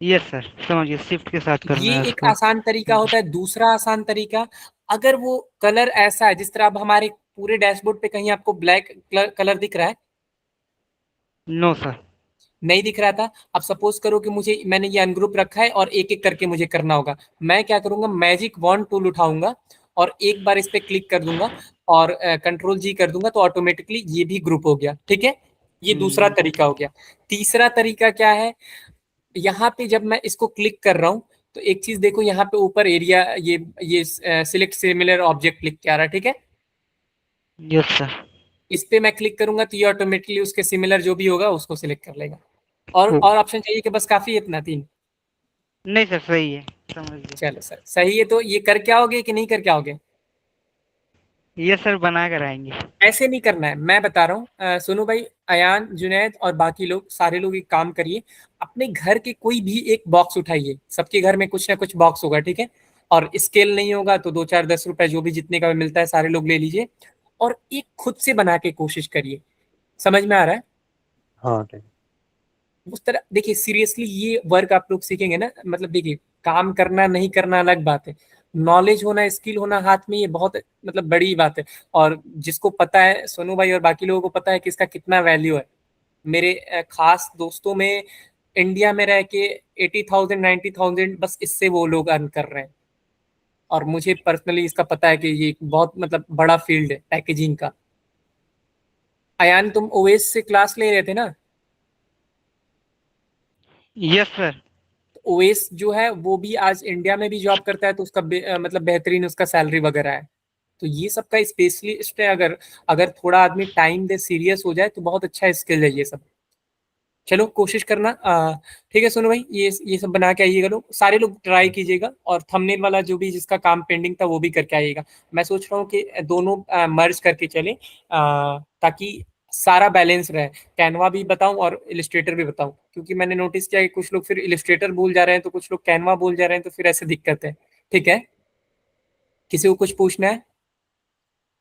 यस सर, समझिए, शिफ्ट के साथ
ये
करना है
एक
उसको।
आसान तरीका होता है। दूसरा आसान तरीका, अगर वो कलर ऐसा है जिस तरह अब हमारे पूरे डैशबोर्ड पे कहीं आपको ब्लैक कलर दिख रहा है?
No sir.
नहीं दिख रहा था। अब सपोज करो कि मुझे, मैंने ये अनग्रुप रखा है और एक एक करके मुझे करना होगा। मैं क्या करूंगा, मैजिक वॉन्ड टूल उठाऊंगा और एक बार इस पे क्लिक कर दूंगा और कंट्रोल जी कर दूंगा, तो ऑटोमेटिकली ये भी ग्रुप हो गया। ठीक है, ये दूसरा तरीका हो गया। तीसरा तरीका क्या है, यहाँ पे जब मैं इसको क्लिक कर रहा हूँ तो एक चीज देखो, यहाँ पे ऊपर एरिया, ये सिलेक्ट सिमिलर ऑब्जेक्ट लिख के आ रहा है, ठीक है?
Yes sir.
इस पे मैं क्लिक करूंगा तो ये ऑटोमेटिकली उसके सिमिलर जो भी होगा उसको सिलेक्ट कर लेगा। और ऑप्शन चाहिए कि बस काफी है इतना, 3?
नहीं सर, सही है, समझ गए।
चलो सर सही है, तो ये कर क्या आओगे कि नहीं कर क्या आओगे?
यस सर, बना कर आएंगे।
ऐसे नहीं करना है, मैं बता रहा हूँ। सुनो भाई, अयान, जुनैद और बाकी लोग, सारे लोग एक काम करिए, अपने घर के कोई भी एक बॉक्स उठाइए। सबके घर में कुछ ना कुछ बॉक्स होगा, ठीक है? और स्केल नहीं होगा तो 2 4 10 रुपए जो भी जितने का भी मिलता है सारे लोग ले लीजिए, और एक खुद से बना के कोशिश करिए। समझ में आ रहा है?
हाँ ठीक है।
उस तरह देखिए, सीरियसली ये वर्क आप लोग सीखेंगे ना, मतलब देखिए, काम करना नहीं करना अलग बात है, नॉलेज होना, स्किल होना हाथ में, ये बहुत मतलब बड़ी बात है। और जिसको पता है, सोनू भाई और बाकी लोगों को पता है कि इसका कितना वैल्यू है। मेरे खास दोस्तों में इंडिया में रह के 80,000 90,000 बस इससे वो लोग अर्न कर रहे हैं। और मुझे पर्सनली इसका पता है कि ये बहुत मतलब बड़ा फील्ड है पैकेजिंग का। अयान, तुम ओएस से क्लास ले रहे थे ना?
Yes sir.
ओएस जो है वो भी आज इंडिया में भी जॉब करता है, तो उसका मतलब बेहतरीन उसका सैलरी वगैरह है। तो ये सब का स्पेशलिस्ट है। अगर अगर थोड़ा आदमी टाइम दे, सीरियस हो जाए तो बहुत अच्छा स्किल है ये सब। चलो कोशिश करना। ठीक है सोनू भाई, ये सब बना के आइएगा, लोग सारे लोग ट्राई कीजिएगा। और थंबनेल वाला जो भी जिसका काम पेंडिंग था वो भी करके आइएगा। मैं सोच रहा हूँ कि दोनों मर्ज करके चले, ताकि सारा बैलेंस रहे। कैनवा भी बताऊं और इलिस्ट्रेटर भी बताऊं, क्योंकि मैंने नोटिस किया कि कुछ लोग फिर इलिस्ट्रेटर भूल जा रहे हैं, तो कुछ लोग कैनवा भूल जा रहे हैं, तो फिर ऐसे दिक्कत है। ठीक है, किसी को कुछ पूछना है?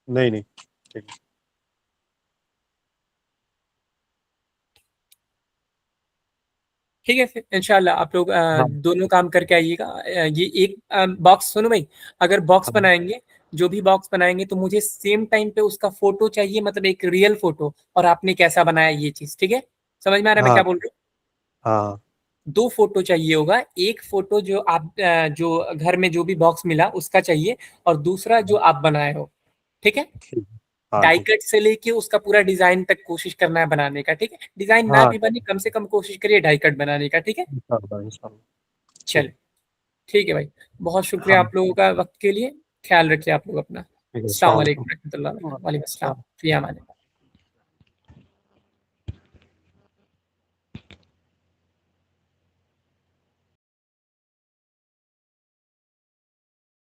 नहीं नहीं, ठीक है।
ठीक है, फिर इंशाल्लाह आप लोग
हाँ
दोनों काम करके आइएगा। ये एक बॉक्स, सुनो भाई, अगर बॉक्स
हाँ
बनाएंगे, जो भी बॉक्स बनाएंगे, तो मुझे सेम टाइम पे उसका फोटो चाहिए, मतलब एक रियल फोटो, और आपने कैसा बनाया ये चीज। ठीक है, समझ में आ रहा है मैं
हाँ
क्या बोल रहा हूँ?
हाँ
2 फोटो चाहिए होगा। एक फोटो जो आप जो घर में जो भी बॉक्स मिला उसका चाहिए, और दूसरा जो आप बनाए हो। ठीक है,
ठीक है। हाँ
डाई
ठीक
कट से लेके उसका पूरा डिजाइन तक कोशिश करना है बनाने का। ठीक है, डिजाइन ना
हाँ
भी बने, कम से कम कोशिश करिए डाई कट बनाने का। ठीक है,
इंशाल्लाह इंशाल्लाह।
चल
ठीक।
ठीक है भाई, बहुत शुक्रिया
हाँ
आप लोगों का वक्त के लिए। ख्याल रखिए आप लोग अपना।
ठीक है,
अस्सलाम
अस्सलाम
वालेकुम
वालेकुम।
रहमतुल्लाह, वालेकुम अस्सलाम,
वालेकुम।
फी अमान अल्लाह।